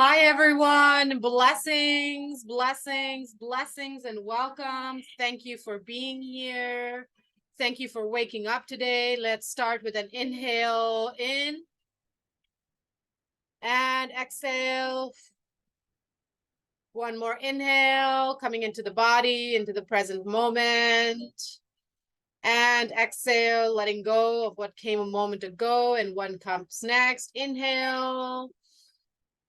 Hi, everyone. Blessings, blessings, blessings, and welcome. Thank you for being here. Thank you for waking up today. Let's start with an inhale in and exhale. One more inhale, coming into the body, into the present moment. And exhale, letting go of what came a moment ago and what comes next. Inhale.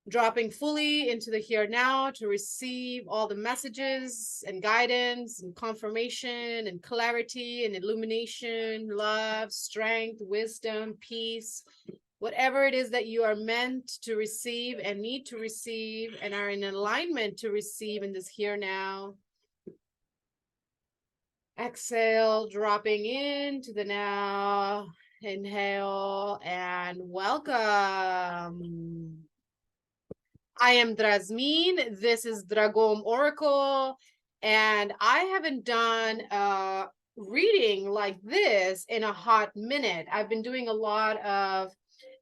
Dropping fully into the here now to receive all the messages and guidance and confirmation and clarity and illumination, love, strength, wisdom, peace, whatever it is that you are meant to receive and need to receive and are in alignment to receive in this here now. Exhale, dropping into the now. Inhale and welcome. I am Drasmin. This is Dragom Oracle, and I haven't done a reading like this in a hot minute. I've been doing a lot of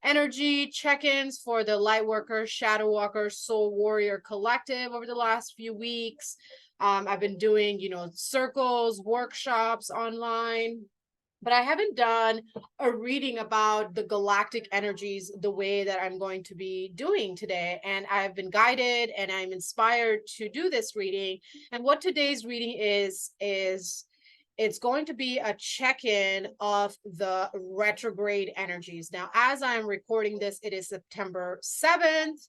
energy check-ins for the Lightworker, Shadow Walker, Soul Warrior Collective over the last few weeks. I've been doing, circles, workshops online. But I haven't done a reading about the galactic energies the way that I'm going to be doing today. And I've been guided and I'm inspired to do this reading. And what today's reading is it's going to be a check-in of the retrograde energies. Now, as I'm recording this, it is September 7th.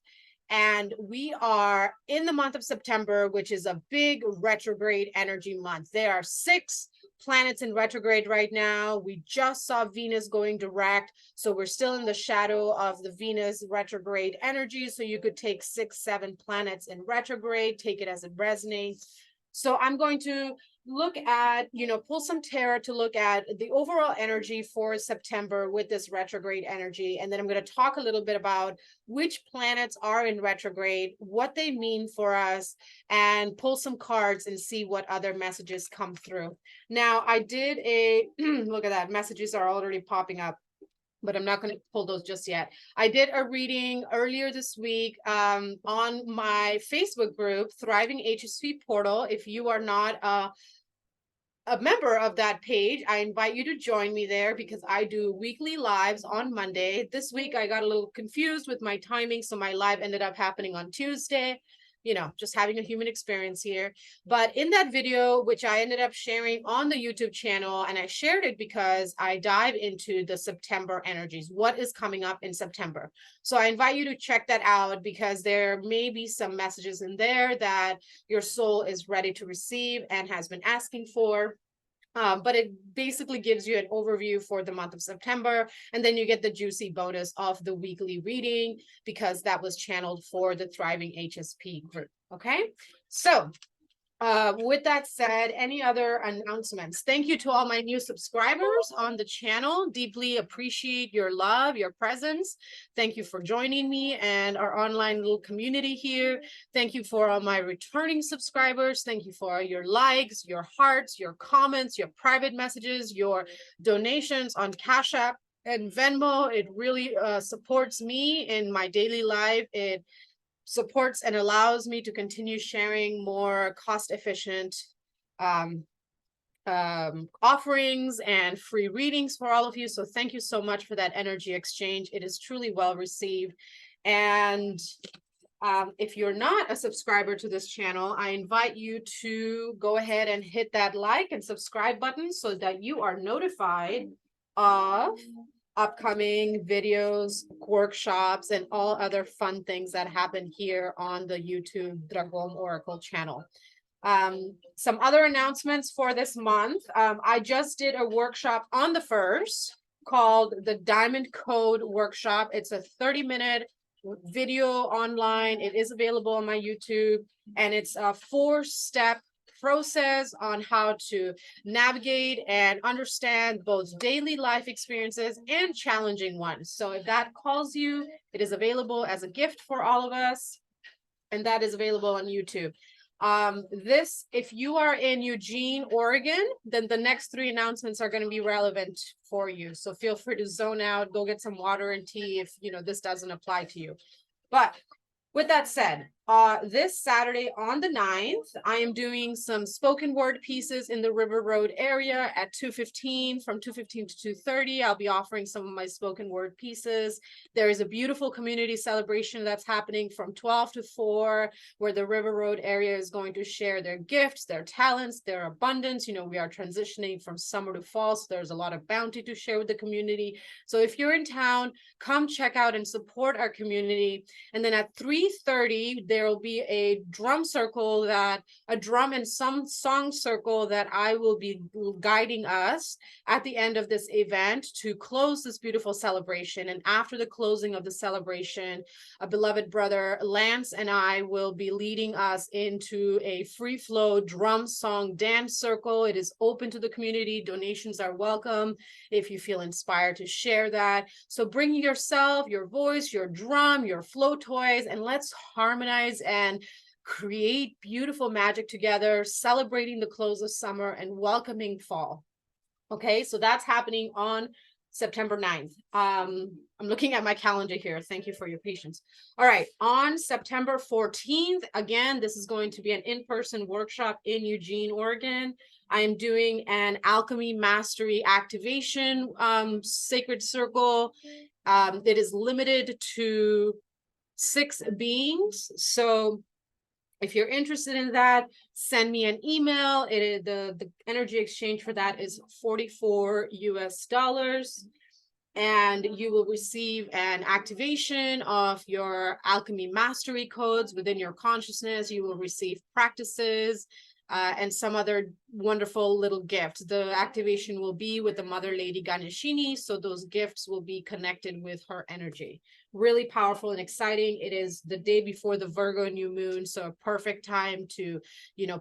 And we are in the month of September, which is a big retrograde energy month. There are 6 planets in retrograde right now. We just saw Venus going direct, so we're still in the shadow of the Venus retrograde energy. So you could take 6, 7 planets in retrograde, take it as it resonates. So I'm going to look at, pull some tarot to look at the overall energy for September with this retrograde energy. And then I'm going to talk a little bit about which planets are in retrograde, what they mean for us, and pull some cards and see what other messages come through. Now, I did a, look at that, messages are already popping up, but I'm not going to pull those just yet. I did a reading earlier this week on my Facebook group, Thriving HSP Portal. If you are not a member of that page, I invite you to join me there because I do weekly lives on Monday. This week, I got a little confused with my timing, so my live ended up happening on Tuesday. Just having a human experience here. But in that video, which I ended up sharing on the YouTube channel, and I shared it because I dive into the September energies, what is coming up in September. So I invite you to check that out because there may be some messages in there that your soul is ready to receive and has been asking for. But it basically gives you an overview for the month of September, and then you get the juicy bonus of the weekly reading because that was channeled for the Thriving HSP group. Okay, so with that said, any other announcements? Thank you to all my new subscribers on the channel. Deeply appreciate your love, your presence. Thank you for joining me and our online little community here. Thank you for all my returning subscribers. Thank you for your likes, your hearts, your comments, your private messages, your donations on CashApp and Venmo. It really supports me in my daily life. It supports and allows me to continue sharing more cost-efficient offerings and free readings for all of you. So thank you so much for that energy exchange. It is truly well received. And if you're not a subscriber to this channel, I invite you to go ahead and hit that like and subscribe button so that you are notified of upcoming videos, workshops, and all other fun things that happen here on the YouTube Dragom Oracle channel. Some other announcements for this month. I just did a workshop on the 1st called the Diamond Code Workshop. It's a 30-minute video online. It is available on my YouTube, and it's a 4-step process on how to navigate and understand both daily life experiences and challenging ones. So if that calls you, it is available as a gift for all of us, and that is available on YouTube. If you are in Eugene, Oregon, then the next 3 announcements are going to be relevant for you. So feel free to zone out, go get some water and tea if this doesn't apply to you. But With that said, this Saturday on the 9th, I am doing some spoken word pieces in the River Road area at 2:15, from 2:15 to 2:30. I'll be offering some of my spoken word pieces. There is a beautiful community celebration that's happening from 12 to 4, where the River Road area is going to share their gifts, their talents, their abundance. You know, we are transitioning from summer to fall, so there's a lot of bounty to share with the community. So if you're in town, come check out and support our community. And then at 3:30, there will be a drum and some song circle that I will be guiding us at the end of this event to close this beautiful celebration. And after the closing of the celebration, a beloved brother, Lance, and I will be leading us into a free flow drum song dance circle. It is open to the community. Donations are welcome if you feel inspired to share that. So bring yourself, your voice, your drum, your flow toys, and let's harmonize and create beautiful magic together, celebrating the close of summer and welcoming fall. Okay, so that's happening on September 9th. I'm looking at my calendar here. Thank you for your patience. All right, on September 14th, again, this is going to be an in-person workshop in Eugene, Oregon. I am doing an alchemy mastery activation sacred circle. It is limited to 6 beings. So if you're interested in that, send me an email. It is the energy exchange for that is $44 US. And you will receive an activation of your alchemy mastery codes within your consciousness. You will receive practices and some other wonderful little gifts. The activation will be with the Mother Lady Ganeshini, so those gifts will be connected with her energy. Really powerful and exciting. It is the day before the Virgo new moon, so a perfect time to,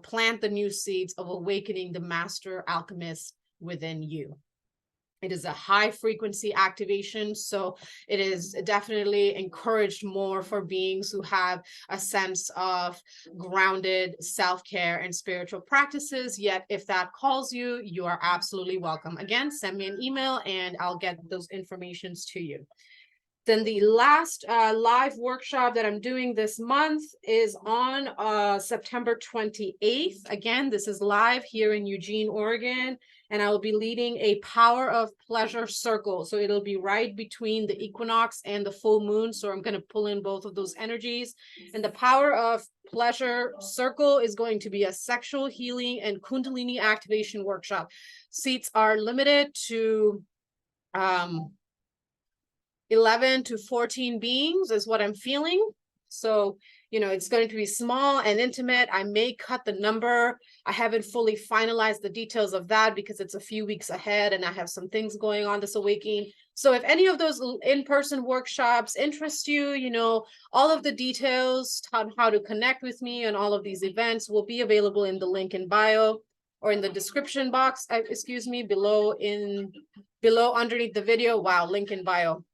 plant the new seeds of awakening the master alchemist within you. It is a high frequency activation, so it is definitely encouraged more for beings who have a sense of grounded self-care and spiritual practices. Yet, if that calls you, you are absolutely welcome. Again, send me an email and I'll get those informations to you. Then the last live workshop that I'm doing this month is on September 28th. Again, this is live here in Eugene, Oregon, and I will be leading a Power of Pleasure circle. So it'll be right between the equinox and the full moon. So I'm going to pull in both of those energies. And the Power of Pleasure circle is going to be a sexual healing and kundalini activation workshop. Seats are limited to 11 to 14 beings is what I'm feeling. So, it's going to be small and intimate. I may cut the number. I haven't fully finalized the details of that because it's a few weeks ahead and I have some things going on this awakening. So if any of those in-person workshops interest you, all of the details on how to connect with me and all of these events will be available in the link in bio or in the description box, below underneath the video. Wow, link in bio.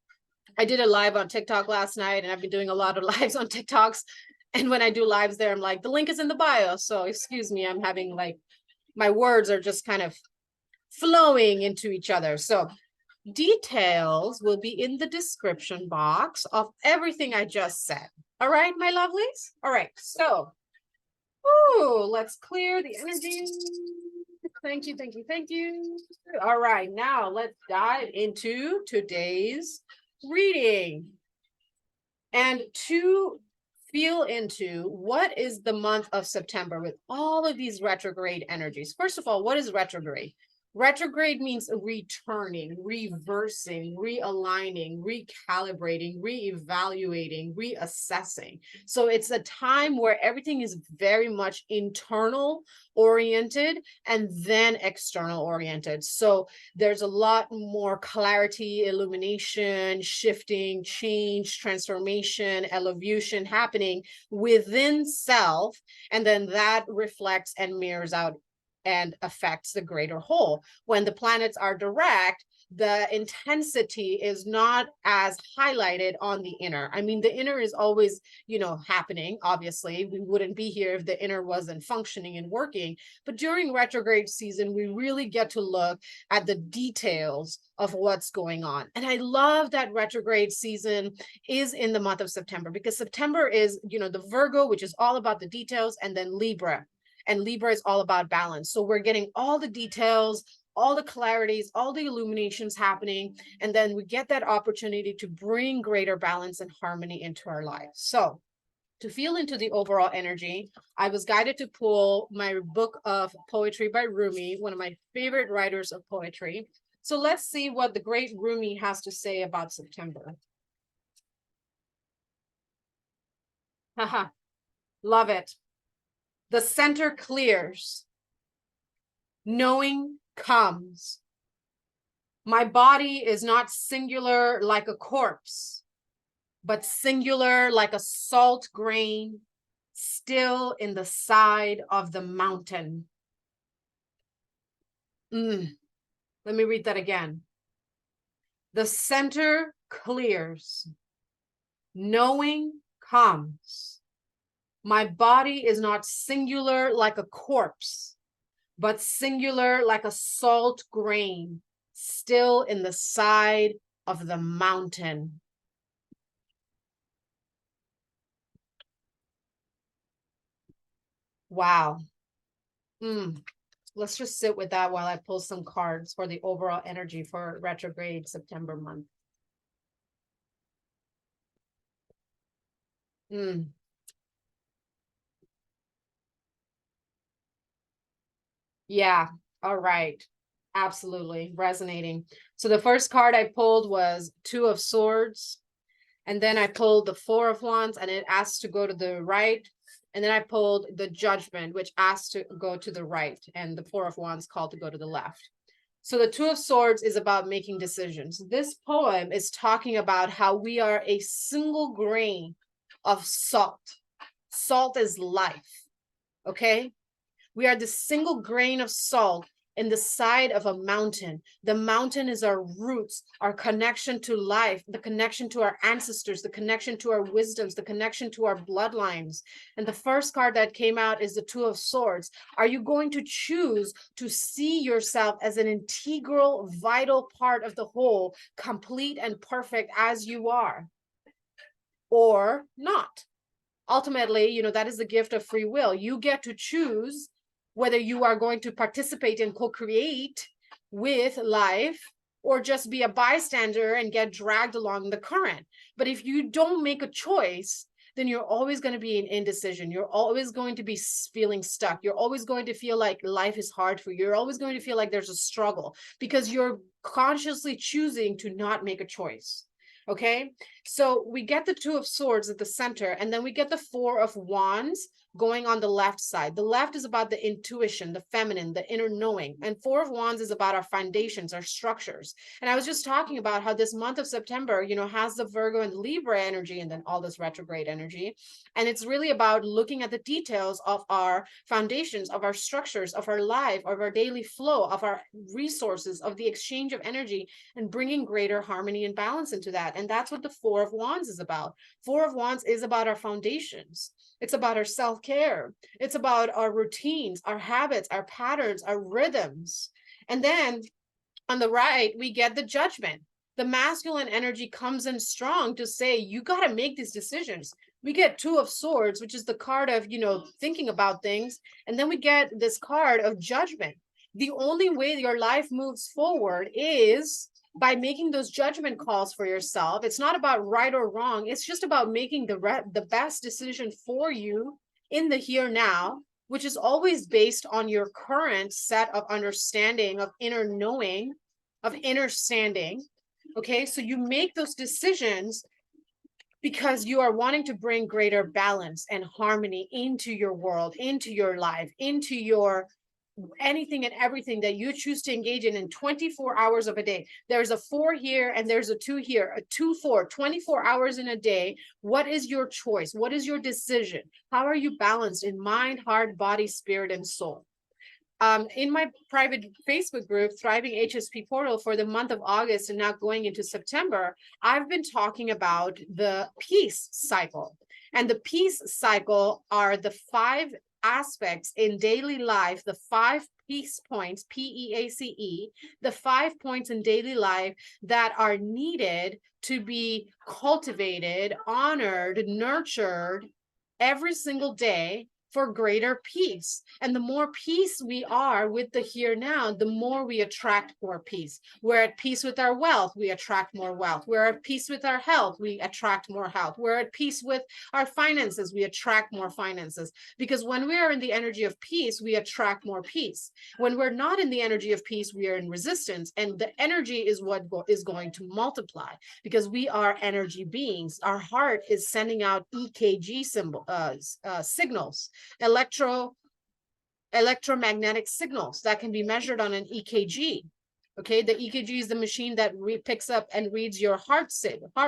I did a live on TikTok last night, and I've been doing a lot of lives on TikToks. And when I do lives there, I'm like, the link is in the bio. So excuse me, I'm having my words are just kind of flowing into each other. So details will be in the description box of everything I just said. All right, my lovelies. All right, so let's clear the energy. Thank you, thank you, thank you. All right, now let's dive into today's reading and to feel into what is the month of September with all of these retrograde energies. First of all, what is retrograde? Retrograde means returning, reversing, realigning, recalibrating, reevaluating, reassessing. So it's a time where everything is very much internal oriented and then external oriented. So there's a lot more clarity, illumination, shifting, change, transformation, evolution happening within self. And then that reflects and mirrors out and affects the greater whole. When the planets are direct, the intensity is not as highlighted on the inner. I mean, the inner is always, happening. Obviously, we wouldn't be here if the inner wasn't functioning and working. But during retrograde season, we really get to look at the details of what's going on. And I love that retrograde season is in the month of September, because September is, the Virgo, which is all about the details, and then Libra. And Libra is all about balance. So we're getting all the details, all the clarities, all the illuminations happening. And then we get that opportunity to bring greater balance and harmony into our lives. So to feel into the overall energy, I was guided to pull my book of poetry by Rumi, one of my favorite writers of poetry. So let's see what the great Rumi has to say about September. Haha, love it. The center clears. Knowing comes. My body is not singular like a corpse, but singular like a salt grain still in the side of the mountain. Let me read that again. The center clears. Knowing comes. My body is not singular like a corpse, but singular like a salt grain still in the side of the mountain. Wow. Let's just sit with that while I pull some cards for the overall energy for retrograde September month. Yeah. All right. Absolutely resonating. So the first card I pulled was Two of Swords. And then I pulled the Four of Wands, and it asked to go to the right. And then I pulled the Judgment, which asked to go to the right. And the Four of Wands called to go to the left. So the Two of Swords is about making decisions. This poem is talking about how we are a single grain of salt. Salt is life. Okay? We are the single grain of salt in the side of a mountain. The mountain is our roots, our connection to life, the connection to our ancestors, the connection to our wisdoms, the connection to our bloodlines. And the first card that came out is the Two of Swords. Are you going to choose to see yourself as an integral, vital part of the whole, complete and perfect as you are, or not? Ultimately, that is the gift of free will. You get to choose whether you are going to participate and co-create with life, or just be a bystander and get dragged along the current. But if you don't make a choice, then you're always going to be in indecision. You're always going to be feeling stuck. You're always going to feel like life is hard for you. You're always going to feel like there's a struggle, because you're consciously choosing to not make a choice. Okay, so we get the Two of Swords at the center, and then we get the Four of Wands going on the left side. The left is about the intuition, the feminine, the inner knowing. And Four of Wands is about our foundations, our structures. And I was just talking about how this month of September, has the Virgo and Libra energy, and then all this retrograde energy. And it's really about looking at the details of our foundations, of our structures, of our life, of our daily flow, of our resources, of the exchange of energy, and bringing greater harmony and balance into that. And that's what the Four of Wands is about. Four of Wands is about our foundations. It's about our self-care. It's about our routines, our habits, our patterns, our rhythms. And then on the right, we get the Judgment. The masculine energy comes in strong to say, you got to make these decisions. We get Two of Swords, which is the card of, thinking about things. And then we get this card of Judgment. The only way your life moves forward is by making those judgment calls for yourself. It's not about right or wrong. It's just about making the best decision for you in the here now, which is always based on your current set of understanding, of inner knowing, of inner standing. Okay, so you make those decisions because you are wanting to bring greater balance and harmony into your world, into your life, into your anything and everything that you choose to engage in 24 hours of a day. There's a 4 here and there's a 2 here, a 2, 4, 24 hours in a day. What is your choice? What is your decision? How are you balanced in mind, heart, body, spirit, and soul? In my private Facebook group, Thriving HSP Portal, for the month of August and now going into September, I've been talking about the peace cycle. And the peace cycle are the 5 aspects in daily life, the 5 peace points, PEACE, the 5 points in daily life that are needed to be cultivated, honored, nurtured every single day for greater peace. And the more peace we are with the here now, the more we attract more peace. We're at peace with our wealth, we attract more wealth. We're at peace with our health, we attract more health. We're at peace with our finances, we attract more finances. Because when we are in the energy of peace, we attract more peace. When we're not in the energy of peace, we are in resistance. And the energy is what is going to multiply, because we are energy beings. Our heart is sending out EKG signals, electromagnetic signals that can be measured on an EKG. Okay, the EKG is the machine that picks up and reads your heart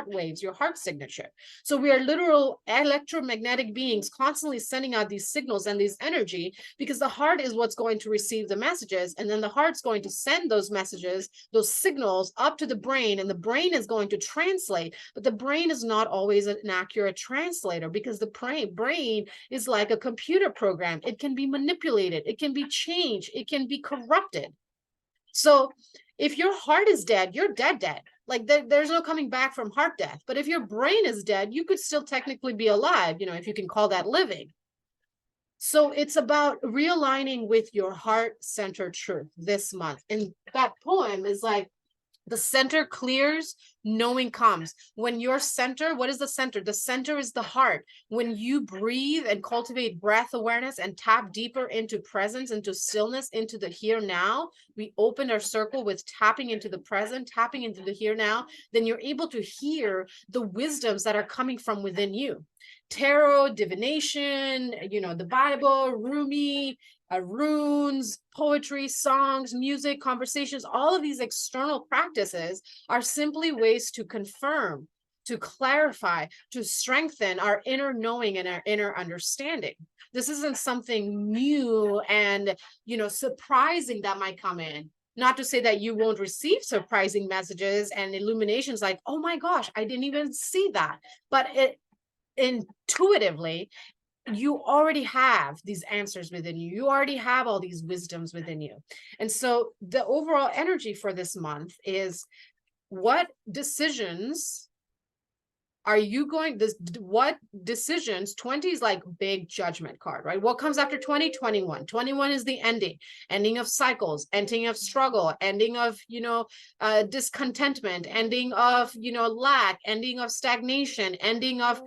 waves, your heart signature. So we are literal electromagnetic beings constantly sending out these signals and this energy, because the heart is what's going to receive the messages, and then the heart's going to send those messages, those signals up to the brain, and the brain is going to translate. But the brain is not always an accurate translator, because the brain is like a computer program. It can be manipulated, it can be changed, it can be corrupted. So if your heart is dead, you're dead. Like there's no coming back from heart death. But if your brain is dead, you could still technically be alive, if you can call that living. So it's about realigning with your heart-centered truth this month. And that poem is like, the center clears, knowing comes. When your center, what is the center? The center is the heart. When you breathe and cultivate breath awareness and tap deeper into presence, into stillness, into the here now, we opened our circle with tapping into the present, tapping into the here now, then you're able to hear the wisdoms that are coming from within you. Tarot, divination, the Bible, Rumi, runes, poetry, songs, music, conversations, all of these external practices are simply ways to confirm, to clarify, to strengthen our inner knowing and our inner understanding. This isn't something new and, surprising that might come in. Not to say that you won't receive surprising messages and illuminations like, oh my gosh, I didn't even see that. But intuitively, you already have these answers within you. You already have all these wisdoms within you. And so the overall energy for this month is, what decisions are you going, what decisions, 20 is like big judgment card, right? What comes after 20? 21. 21 is the ending of cycles, ending of struggle, ending of, discontentment, ending of, lack, ending of stagnation, ending of,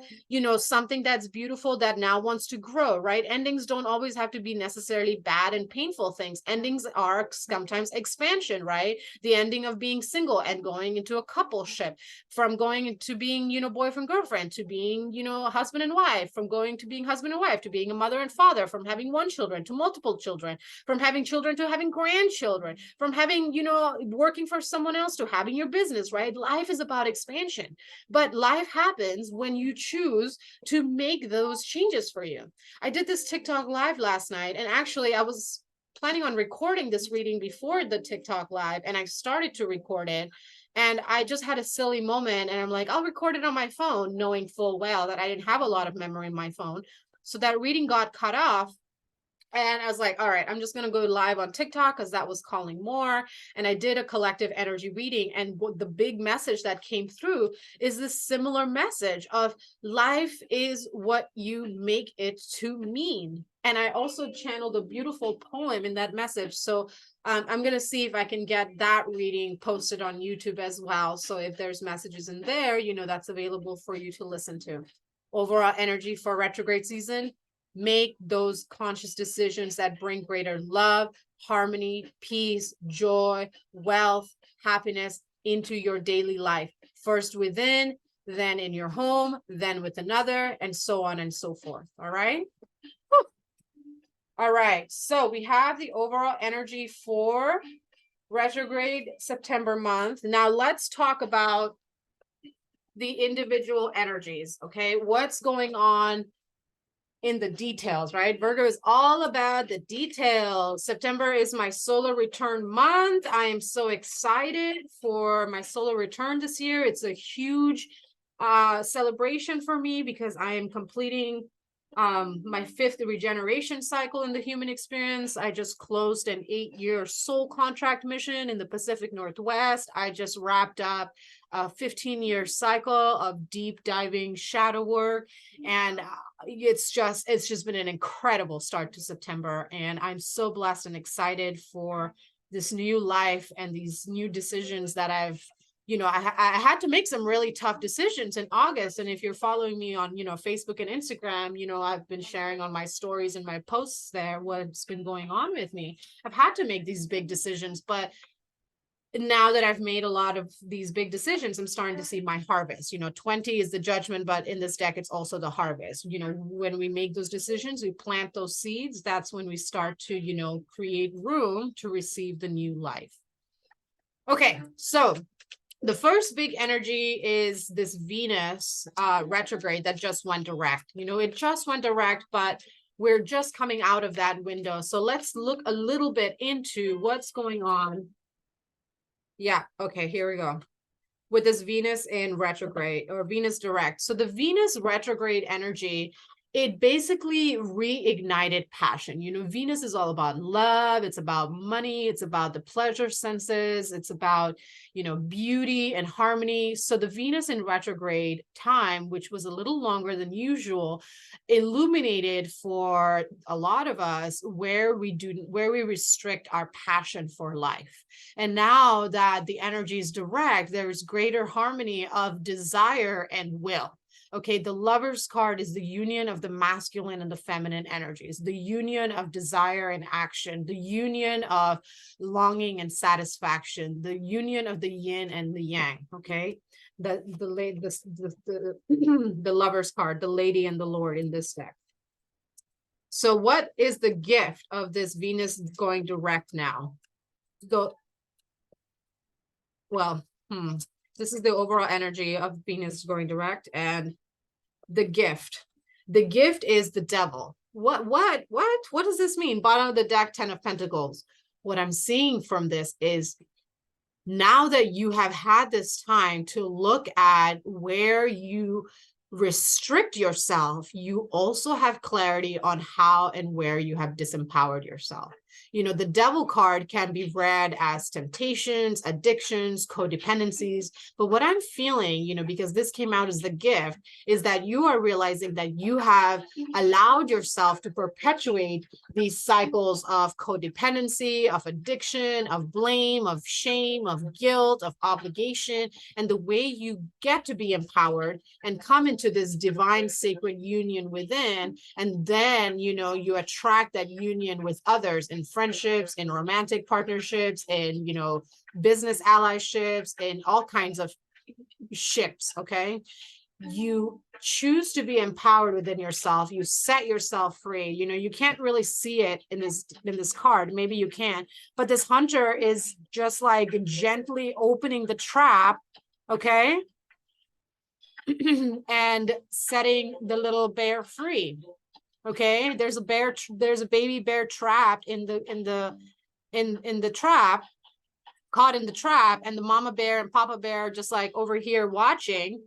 something that's beautiful that now wants to grow, right? Endings don't always have to be necessarily bad and painful things. Endings are sometimes expansion, right? The ending of being single and going into a coupleship, from going into being, boyfriend, girlfriend, to being, husband and wife, from going to being husband and wife, to being a mother and father, from having one children to multiple children, from having children to having grandchildren, from having, working for someone else to having your business, right? Life is about expansion, but life happens when you choose to make those changes for you. I did this TikTok live last night, and actually I was planning on recording this reading before the TikTok live, and I started to record it. And I just had a silly moment, and I'm like, I'll record it on my phone, knowing full well that I didn't have a lot of memory in my phone. So that reading got cut off. And I was like, all right, I'm just going to go live on TikTok because that was calling more. And I did a collective energy reading. And the big message that came through is this similar message of life is what you make it to mean. And I also channeled a beautiful poem in that message. So I'm going to see if I can get that reading posted on YouTube as well. So if there's messages in there, that's available for you to listen to. Overall energy for retrograde season: make those conscious decisions that bring greater love, harmony, peace, joy, wealth, happiness into your daily life. First within, then in your home, then with another, and so on and so forth. All right. Whew. All right. So we have the overall energy for retrograde September month. Now let's talk about the individual energies. Okay. What's going on in the details, right? Virgo is all about the details. September is my solar return month. I am so excited for my solar return this year. It's a huge celebration for me because I am completing my 5th regeneration cycle in the human experience. I just closed an 8-year soul contract mission in the Pacific Northwest. I just wrapped up a 15-year cycle of deep diving shadow work, and it's just been an incredible start to September, and I'm so blessed and excited for this new life and these new decisions that I've I had to make some really tough decisions in August. And if you're following me on, Facebook and Instagram, I've been sharing on my stories and my posts there what's been going on with me. I've had to make these big decisions, but now that I've made a lot of these big decisions, I'm starting to see my harvest. 20 is the judgment, but in this deck, it's also the harvest. When we make those decisions, we plant those seeds. That's when we start to, create room to receive the new life. Okay, so the first big energy is this Venus retrograde that just went direct. It just went direct, but we're just coming out of that window. So let's look a little bit into what's going on. Yeah, okay, here we go. With this Venus in retrograde or Venus direct. So the Venus retrograde energy, it basically reignited passion. Venus is all about love. It's about money. It's about the pleasure senses. It's about, beauty and harmony. So the Venus in retrograde time, which was a little longer than usual, illuminated for a lot of us where we restrict our passion for life. And now that the energy is direct, there's greater harmony of desire and will. Okay, the Lover's card is the union of the masculine and the feminine energies, the union of desire and action, the union of longing and satisfaction, the union of the yin and the yang. Okay, the Lover's card, the Lady and the Lord in this deck. So what is the gift of this Venus going direct now? This is the overall energy of Venus going direct, and the gift is the devil. What does this mean? Bottom of the deck, 10 of Pentacles. What I'm seeing from this is now that you have had this time to look at where you restrict yourself, you also have clarity on how and where you have disempowered yourself. The devil card can be read as temptations, addictions, codependencies. But what I'm feeling, because this came out as the gift, is that you are realizing that you have allowed yourself to perpetuate these cycles of codependency, of addiction, of blame, of shame, of guilt, of obligation. And the way you get to be empowered and come into this divine sacred union within, and then, you attract that union with others in friendships, in romantic partnerships, in, business allyships, in all kinds of ships. Okay. You choose to be empowered within yourself. You set yourself free. You can't really see it in this card. Maybe you can, but this hunter is just like gently opening the trap. Okay. And setting the little bear free. Okay, there's a baby bear trapped in the trap, caught in the trap, and the mama bear and papa bear are just like over here watching.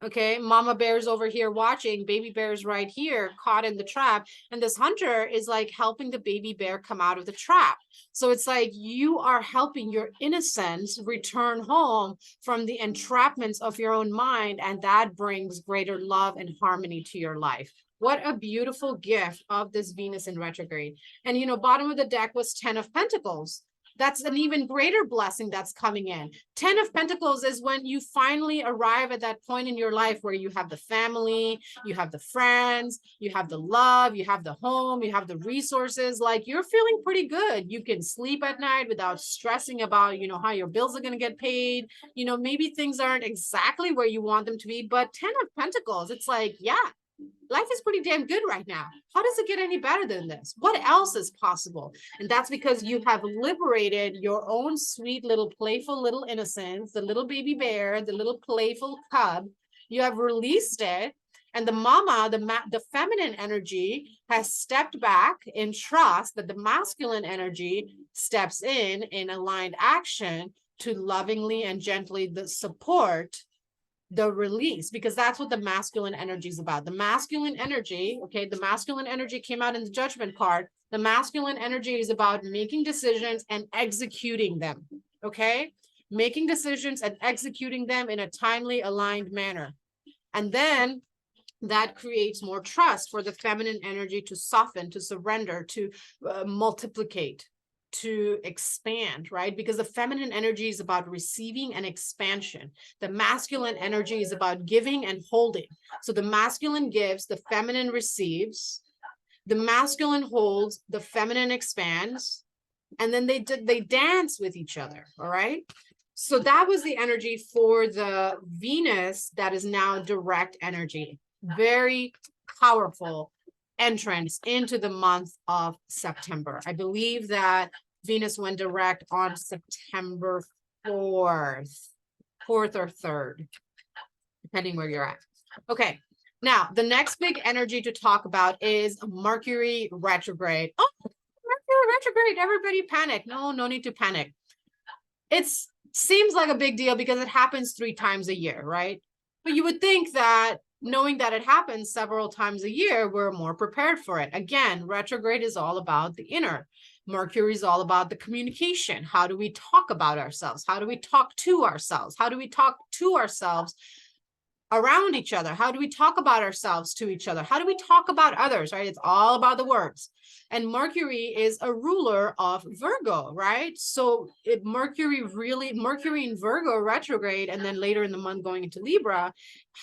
Okay, mama bear's over here watching, baby bear's right here caught in the trap, and this hunter is like helping the baby bear come out of the trap. So it's like you are helping your innocence return home from the entrapments of your own mind, and that brings greater love and harmony to your life. What a beautiful gift of this Venus in retrograde. And bottom of the deck was 10 of Pentacles. That's an even greater blessing that's coming in. 10 of Pentacles is when you finally arrive at that point in your life where you have the family, you have the friends, you have the love, you have the home, you have the resources. Like you're feeling pretty good. You can sleep at night without stressing about, how your bills are going to get paid. Maybe things aren't exactly where you want them to be, but 10 of Pentacles, it's like, yeah, life is pretty damn good right now. How does it get any better than this? What else is possible? And that's because you have liberated your own sweet little playful little innocence, the little baby bear, the little playful cub. You have released it, And the mama, the feminine energy has stepped back in trust that the masculine energy steps in aligned action to lovingly and gently support the release, because that's what the masculine energy is about. The masculine energy, okay, the masculine energy came out in the judgment card. The masculine energy is about making decisions and executing them, okay? Making decisions and executing them in a timely, aligned manner. And then that creates more trust for the feminine energy to soften, to surrender, to multiplicate, to expand, right? Because the feminine energy is about receiving and expansion. The masculine energy is about giving and holding. So the masculine gives, the feminine receives, the masculine holds, the feminine expands, and then they dance with each other, all right? So that was the energy for the Venus that is now direct energy. Very powerful entrance into the month of September. I believe that Venus went direct on September 4th or 3rd, depending where you're at. Okay, now the next big energy to talk about is Mercury retrograde. Oh, Mercury retrograde, everybody panic. No need to panic. It seems like a big deal because it happens 3 times a year, right? But you would think that knowing that it happens several times a year, we're more prepared for it. Again, retrograde is all about the inner. Mercury is all about the communication. How do we talk about ourselves? How do we talk to ourselves? How do we talk to ourselves around each other? How do we talk about ourselves to each other? How do we talk about others, right? It's all about the words. And Mercury is a ruler of Virgo, right? So Mercury in Virgo retrograde, and then later in the month going into Libra,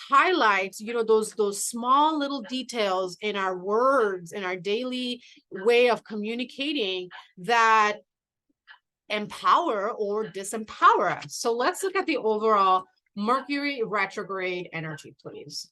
highlights, those small little details in our words, in our daily way of communicating that empower or disempower us. So let's look at the overall Mercury retrograde energy, please.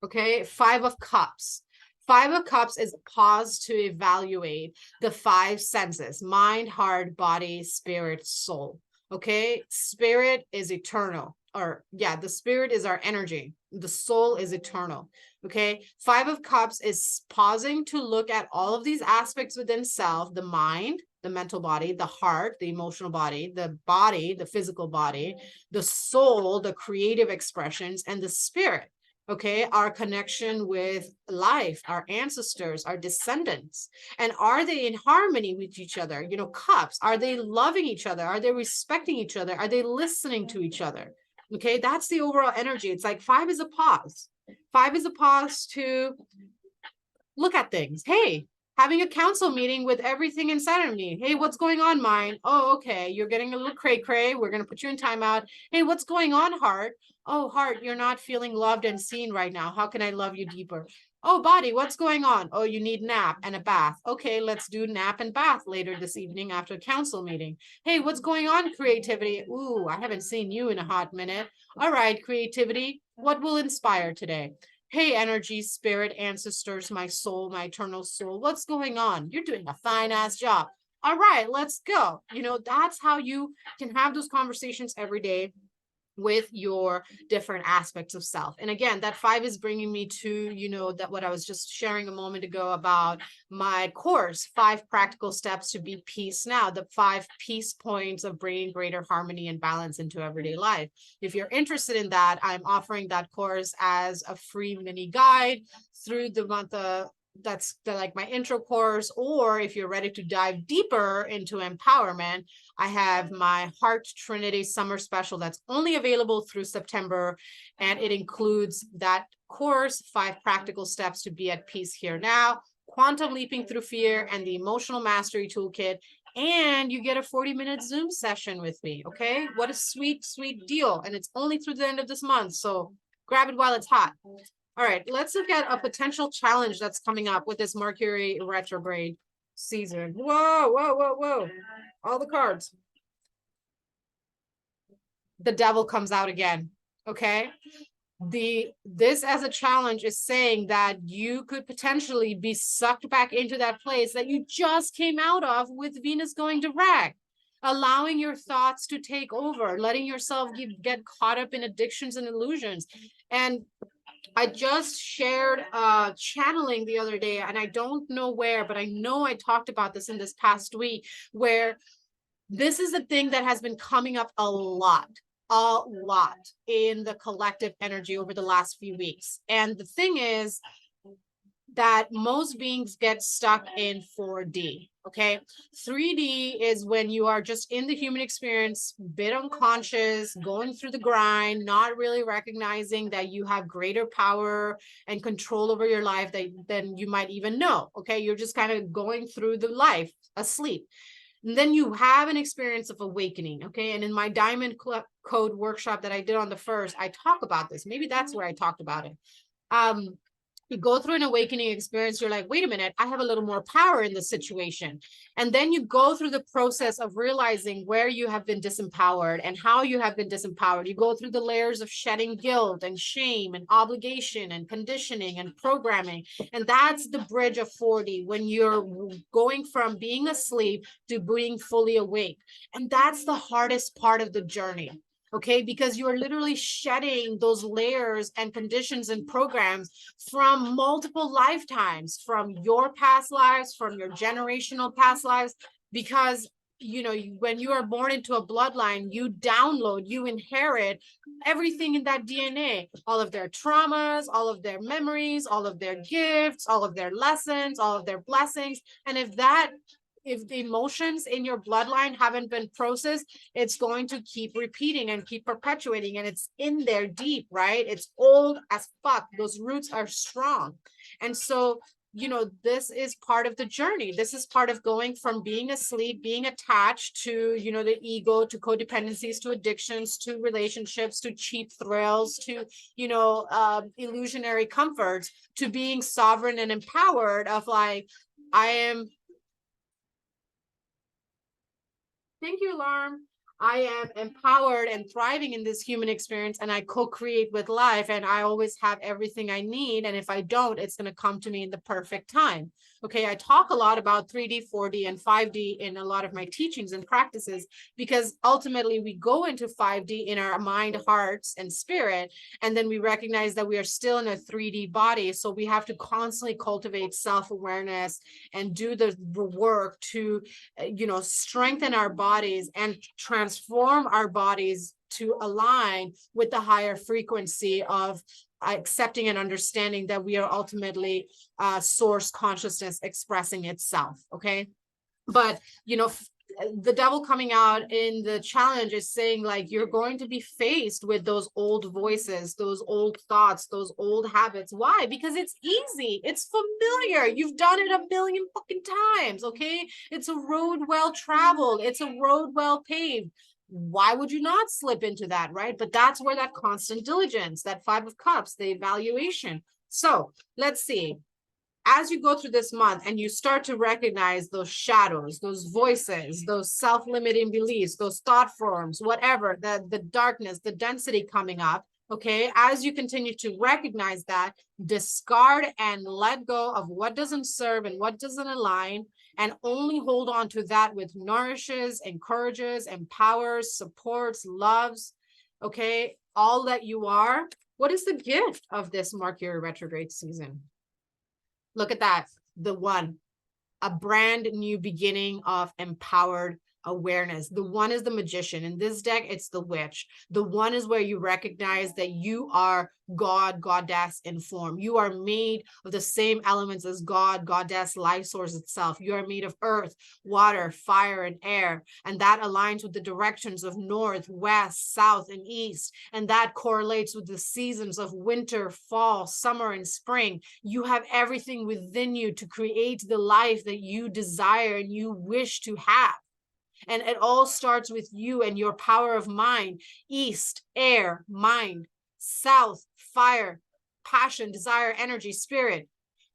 Okay, 5 of Cups. 5 of Cups is a pause to evaluate the 5 senses: mind, heart, body, spirit, soul. Okay, spirit is eternal, the spirit is our energy. The soul is eternal. Okay, 5 of Cups is pausing to look at all of these aspects within self: the mind, the mental body, the heart, the emotional body, the physical body, the soul, the creative expressions, and the spirit. Okay, our connection with life, our ancestors, our descendants. And are they in harmony with each other? Cups, are they loving each other? Are they respecting each other? Are they listening to each other? Okay, that's the overall energy. It's like 5 is a pause. 5 is a pause to look at things. Hey, having a council meeting with everything inside of me. Hey, what's going on, mind? Oh, okay, you're getting a little cray-cray. We're going to put you in timeout. Hey, what's going on, heart? Oh, heart, you're not feeling loved and seen right now. How can I love you deeper? Oh, body, what's going on? Oh, you need nap and a bath. Okay, let's do nap and bath later this evening after a council meeting. Hey, what's going on, creativity? Ooh, I haven't seen you in a hot minute. All right, creativity, what will inspire today? Hey, energy, spirit, ancestors, my soul, my eternal soul, what's going on? You're doing a fine ass job. All right, let's go. That's how you can have those conversations every day with your different aspects of self. And again, that 5 is bringing me to, that what I was just sharing a moment ago about my course, 5 practical steps to be peace now, the 5 peace points of bringing greater harmony and balance into everyday life. If you're interested in that, I'm offering that course as a free mini guide through the month of that's like my intro course. Or if you're ready to dive deeper into empowerment, I have my Heart Trinity Summer Special that's only available through September. And it includes that course, 5 practical steps to be at peace here now, quantum leaping through fear, and the emotional mastery toolkit. And you get a 40-minute Zoom session with me. Okay, what a sweet, sweet deal. And it's only through the end of this month. So grab it while it's hot. All right, let's look at a potential challenge that's coming up with this Mercury retrograde season. Whoa. All the cards. The devil comes out again, okay? This as a challenge is saying that you could potentially be sucked back into that place that you just came out of with Venus going direct. allowing your thoughts to take over, letting yourself get caught up in addictions and illusions. And I just shared channeling the other day, and I don't know where, but I know I talked about this in this past week, where this is a thing that has been coming up a lot in the collective energy over the last few weeks. And the thing is that most beings get stuck in 4D. Okay. 3D is when you are just in the human experience, bit unconscious, going through the grind, not really recognizing that you have greater power and control over your life than you might even know. Okay. You're just kind of going through the life asleep. And then you have an experience of awakening. Okay. And in my Diamond Code workshop that I did on the 1st, I talk about this. Maybe that's where I talked about it. You go through an awakening experience, you're like, wait a minute, I have a little more power in this situation. And then you go through the process of realizing where you have been disempowered and how you have been disempowered. You go through the layers of shedding guilt and shame and obligation and conditioning and programming. And that's the bridge of 4D, when you're going from being asleep to being fully awake. And that's the hardest part of the journey. Okay, because you are literally shedding those layers and conditions and programs from multiple lifetimes, from your past lives, from your generational past lives, because when you are born into a bloodline, you download, you inherit everything in that DNA, all of their traumas, all of their memories, all of their gifts, all of their lessons, all of their blessings. And if the emotions in your bloodline haven't been processed, it's going to keep repeating and keep perpetuating. And it's in there deep, right? It's old as fuck. Those roots are strong. And so, this is part of the journey. This is part of going from being asleep, being attached to, the ego, to codependencies, to addictions, to relationships, to cheap thrills, to, illusionary comforts, to being sovereign and empowered of like, I am. Thank you, alarm. I am empowered and thriving in this human experience, and I co-create with life, and I always have everything I need. And if I don't, it's going to come to me in the perfect time. Okay, I talk a lot about 3D, 4D, and 5D in a lot of my teachings and practices, because ultimately we go into 5D in our mind, hearts, and spirit, and then we recognize that we are still in a 3D body. So we have to constantly cultivate self-awareness and do the work to, strengthen our bodies and transform our bodies to align with the higher frequency of accepting and understanding that we are ultimately source consciousness expressing itself. Okay. But, the devil coming out in the challenge is saying, like, you're going to be faced with those old voices, those old thoughts, those old habits. Why? Because it's easy. It's familiar. You've done it a million fucking times. Okay. It's a road well traveled. It's a road well paved. Why would you not slip into that? Right. But that's where that constant diligence, that 5 of Cups, the evaluation. So let's see. As you go through this month and you start to recognize those shadows, those voices, those self-limiting beliefs, those thought forms, whatever, the darkness, the density coming up, okay, as you continue to recognize that, discard and let go of what doesn't serve and what doesn't align, and only hold on to that which nourishes, encourages, empowers, supports, loves, okay, all that you are. What is the gift of this Mercury retrograde season? Look at that. The one, a brand new beginning of empowered awareness. The one is the magician. In this deck, it's the witch. The one is where you recognize that you are God, goddess in form. You are made of the same elements as God, goddess, life source itself. You are made of earth, water, fire, and air. And that aligns with the directions of north, west, south, and east. And that correlates with the seasons of winter, fall, summer, and spring. You have everything within you to create the life that you desire and you wish to have. And it all starts with you and your power of mind. East, air, mind. South, fire, passion, desire, energy, spirit.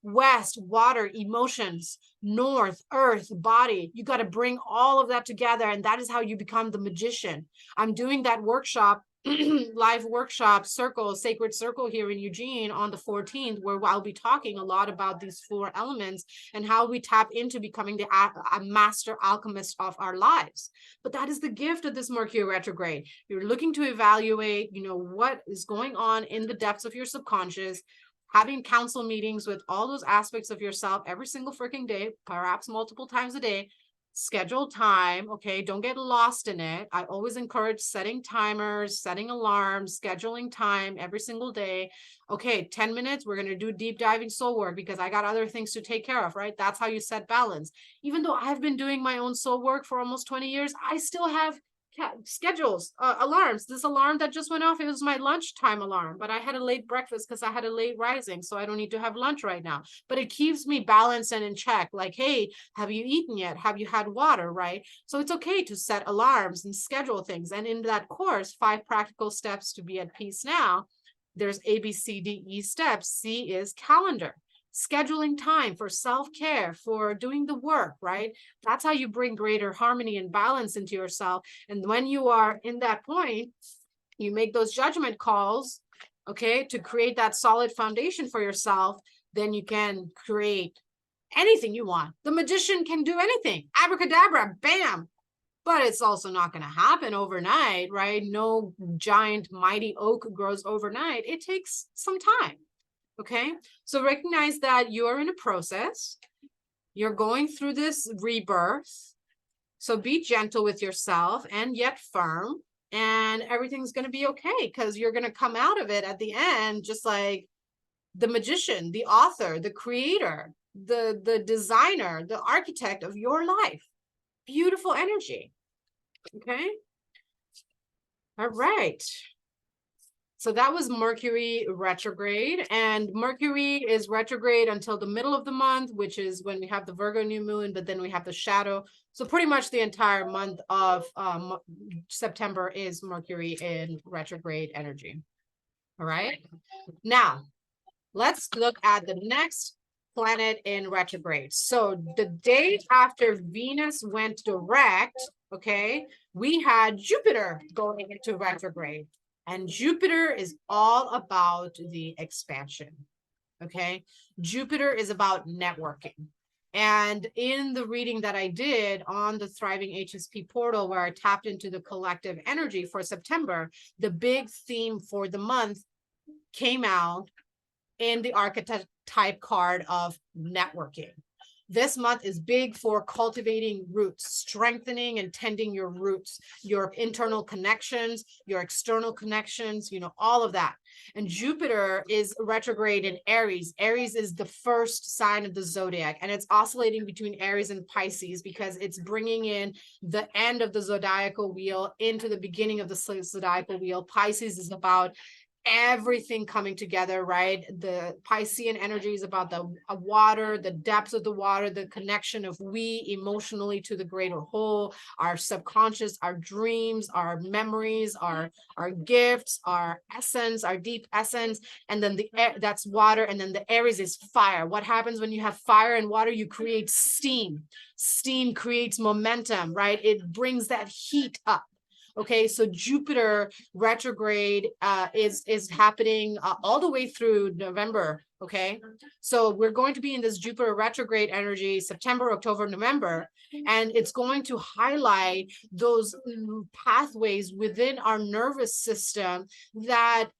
West, water, emotions. North, earth, body. You got to bring all of that together. And that is how you become the magician. I'm doing that workshop live workshop circle, sacred circle here in Eugene on the 14th, where I'll be talking a lot about these 4 elements and how we tap into becoming the a master alchemist of our lives. But that is the gift of this Mercury retrograde. You're looking to evaluate, what is going on in the depths of your subconscious, having council meetings with all those aspects of yourself every single freaking day, perhaps multiple times a day. Schedule time, okay? Don't get lost in it. I always encourage setting timers, setting alarms, scheduling time every single day. Okay, 10 minutes, we're going to do deep diving soul work because I got other things to take care of, right? That's how you set balance. Even though I've been doing my own soul work for almost 20 years, I still have schedules, alarms. This alarm that just went off, it was my lunchtime alarm, but I had a late breakfast because I had a late rising, so I don't need to have lunch right now. But it keeps me balanced and in check. Like, hey, have you eaten yet? Have you had water, right? So it's okay to set alarms and schedule things. And in that course, 5 practical steps to be at peace now, there's A, B, C, D, E steps. C is calendar. Scheduling time for self-care, for doing the work, right? That's how you bring greater harmony and balance into yourself. And when you are in that point, you make those judgment calls, okay, to create that solid foundation for yourself. Then you can create anything you want. The magician can do anything. Abracadabra, bam. But it's also not going to happen overnight, right? No giant mighty oak grows overnight. It takes some time. Okay, so recognize that you are in a process. You're going through this rebirth. So be gentle with yourself and yet firm, and everything's going to be okay because you're going to come out of it at the end, just like the magician, the author, the creator, the designer, the architect of your life. Beautiful energy. Okay. All right. So that was Mercury retrograde, and Mercury is retrograde until the middle of the month, which is when we have the Virgo new moon, but then we have the shadow. So pretty much the entire month of September is Mercury in retrograde energy. All right. Now, let's look at the next planet in retrograde. So the day after Venus went direct, okay, we had Jupiter going into retrograde. And Jupiter is all about the expansion, okay? Jupiter is about networking. And in the reading that I did on the Thriving HSP portal, where I tapped into the collective energy for September, the big theme for the month came out in the archetype card of networking. This month is big for cultivating roots, strengthening and tending your roots, your internal connections, your external connections, all of that. And Jupiter is retrograde in Aries. Aries is the first sign of the zodiac, and it's oscillating between Aries and Pisces because it's bringing in the end of the zodiacal wheel into the beginning of the zodiacal wheel. Pisces is about everything coming together, right? The Piscean energy is about the water, the depths of the water, the connection of we emotionally to the greater whole, our subconscious, our dreams, our memories, our gifts, our essence, our deep essence. And then the air, that's water. And then the Aries is fire. What happens when you have fire and water? You create steam. Steam creates momentum, right? It brings that heat up. Okay, so Jupiter retrograde is happening all the way through November. Okay, so we're going to be in this Jupiter retrograde energy September, October, November, and it's going to highlight those pathways within our nervous system that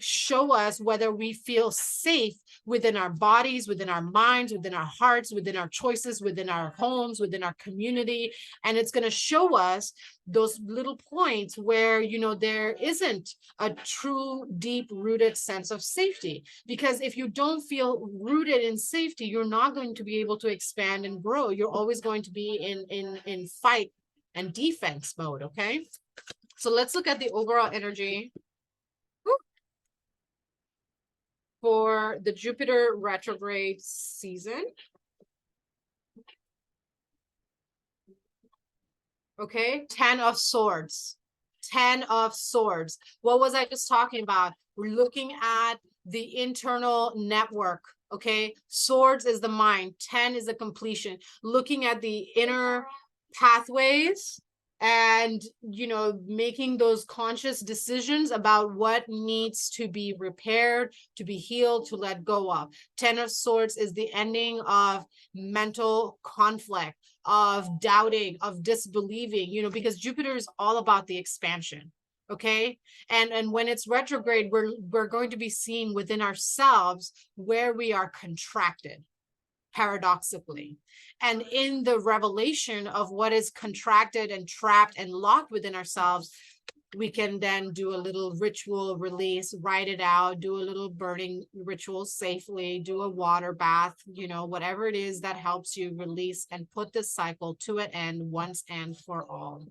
show us whether we feel safe within our bodies, within our minds, within our hearts, within our choices, within our homes, within our community. And it's going to show us those little points where, there isn't a true, deep-rooted sense of safety. Because if you don't feel rooted in safety, you're not going to be able to expand and grow. You're always going to be in fight and defense mode, okay? So let's look at the overall energy for the Jupiter retrograde season. Okay, 10 of Swords. 10 of Swords. What was I just talking about? We're looking at the internal network. Okay, Swords is the mind. 10 is the completion. Looking at the inner pathways and, you know, making those conscious decisions about what needs to be repaired, to be healed, to let go of. 10 of Swords is the ending of mental conflict, of doubting, of disbelieving, you know, because Jupiter is all about the expansion. Okay. And when it's retrograde, we're going to be seeing within ourselves where we are contracted, paradoxically. And in the revelation of what is contracted and trapped and locked within ourselves, we can then do a little ritual release, write it out, do a little burning ritual safely, do a water bath, you know, whatever it is that helps you release and put this cycle to an end once and for all.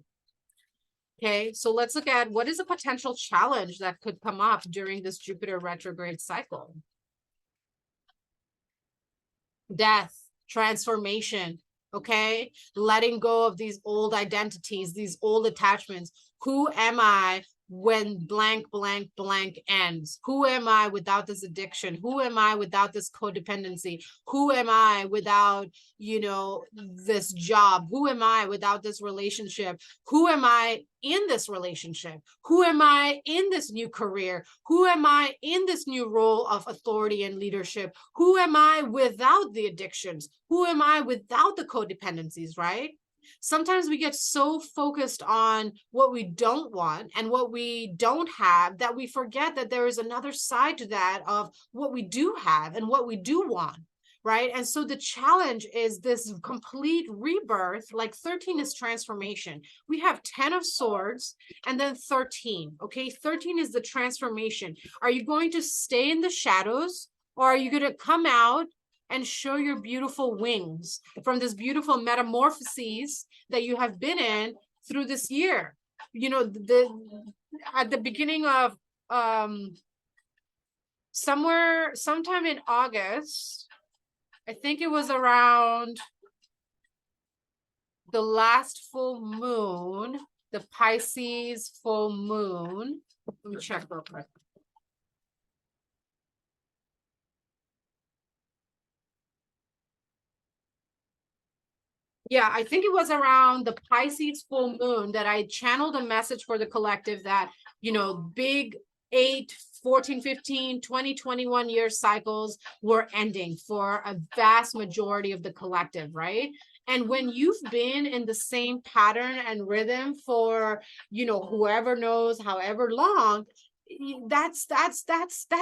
Okay, so let's look at what is a potential challenge that could come up during this Jupiter retrograde cycle. Death, transformation, okay? Letting go of these old identities, these old attachments. Who am I when blank, blank, blank ends? Who am I without this addiction? Who am I without this codependency? Who am I without, you know, this job? Who am I without this relationship? Who am I in this relationship? Who am I in this new career? Who am I in this new role of authority and leadership? Who am I without the addictions? Who am I without the codependencies, right? Sometimes we get so focused on what we don't want and what we don't have that we forget that there is another side to that of what we do have and what we do want, right? And so the challenge is this complete rebirth. Like 13 is transformation. We have 10 of Swords and then 13, okay? 13 is the transformation. Are you going to stay in the shadows, or are you going to come out and show your beautiful wings from this beautiful metamorphoses that you have been in through this year? You know, at the beginning of sometime in August, I think it was around the last full moon, the Pisces full moon. Let me check real quick. Yeah, I think it was around the Pisces full moon that I channeled a message for the collective that, you know, big 8, 14, 15, 20, 21 year cycles were ending for a vast majority of the collective, right? And when you've been in the same pattern and rhythm for, you know, whoever knows however long, that's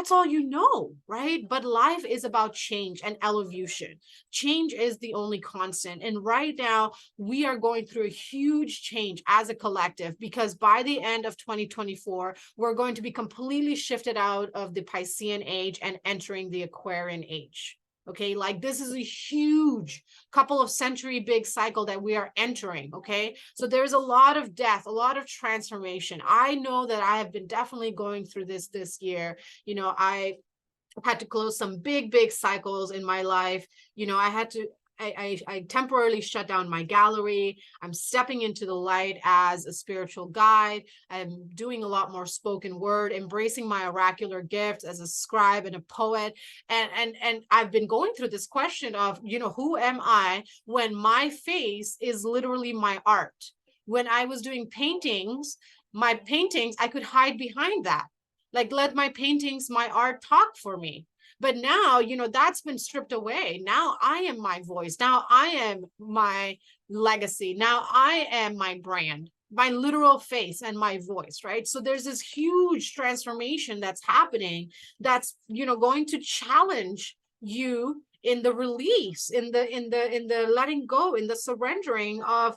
all you know, right? But life is about change and evolution. Change is the only constant, and right now we are going through a huge change as a collective, because by the end of 2024 we're going to be completely shifted out of the Piscean age and entering the Aquarian age. Okay, like this is a huge couple of century big cycle that we are entering. Okay, so there's a lot of death, a lot of transformation. I know that I have been definitely going through this year. You know, I had to close some big cycles in my life. You know, I temporarily shut down my gallery. I'm stepping into the light as a spiritual guide. I'm doing a lot more spoken word, embracing my oracular gift as a scribe and a poet. And I've been going through this question of, you know, who am I when my face is literally my art? When I was doing paintings, my paintings, I could hide behind that. Like, let my paintings, my art talk for me. But now, you know, that's been stripped away. Now I am my voice. Now I am my legacy. Now I am my brand, my literal face and my voice, right? So there's this huge transformation that's happening that's, you know, going to challenge you in the release, in the letting go, in the surrendering of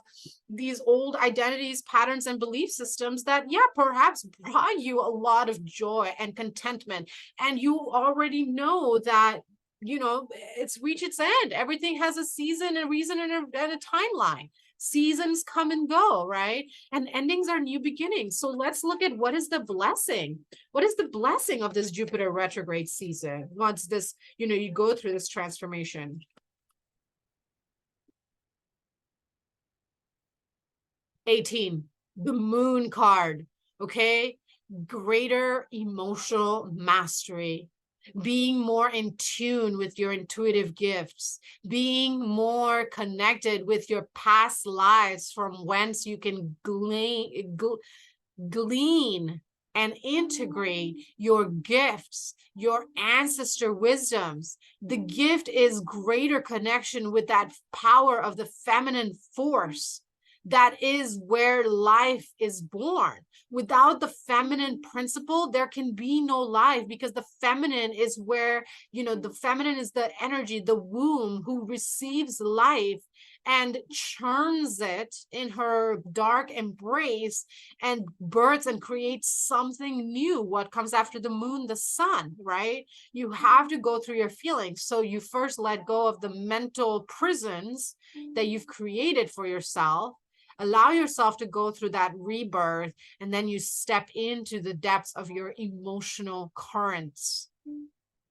these old identities, patterns, and belief systems that, yeah, perhaps brought you a lot of joy and contentment. And you already know that, you know, it's reached its end. Everything has a season, a reason, and a timeline. Seasons come and go, right? And endings are new beginnings. So let's look at what is the blessing. What is the blessing of this Jupiter retrograde season once this, you know, you go through this transformation? 18, the moon card, okay? Greater emotional mastery. being more in tune with your intuitive gifts, being more connected with your past lives from whence you can glean and integrate your gifts, your ancestor wisdoms. The gift is greater connection with that power of the feminine force. That is where life is born. Without the feminine principle, there can be no life, because the feminine is where, the feminine is the energy, the womb, who receives life and churns it in her dark embrace and births and creates something new. What comes after the moon? The sun, right? You have to go through your feelings. So you first let go of the mental prisons that you've created for yourself. Allow yourself to go through that rebirth, and then you step into the depths of your emotional currents.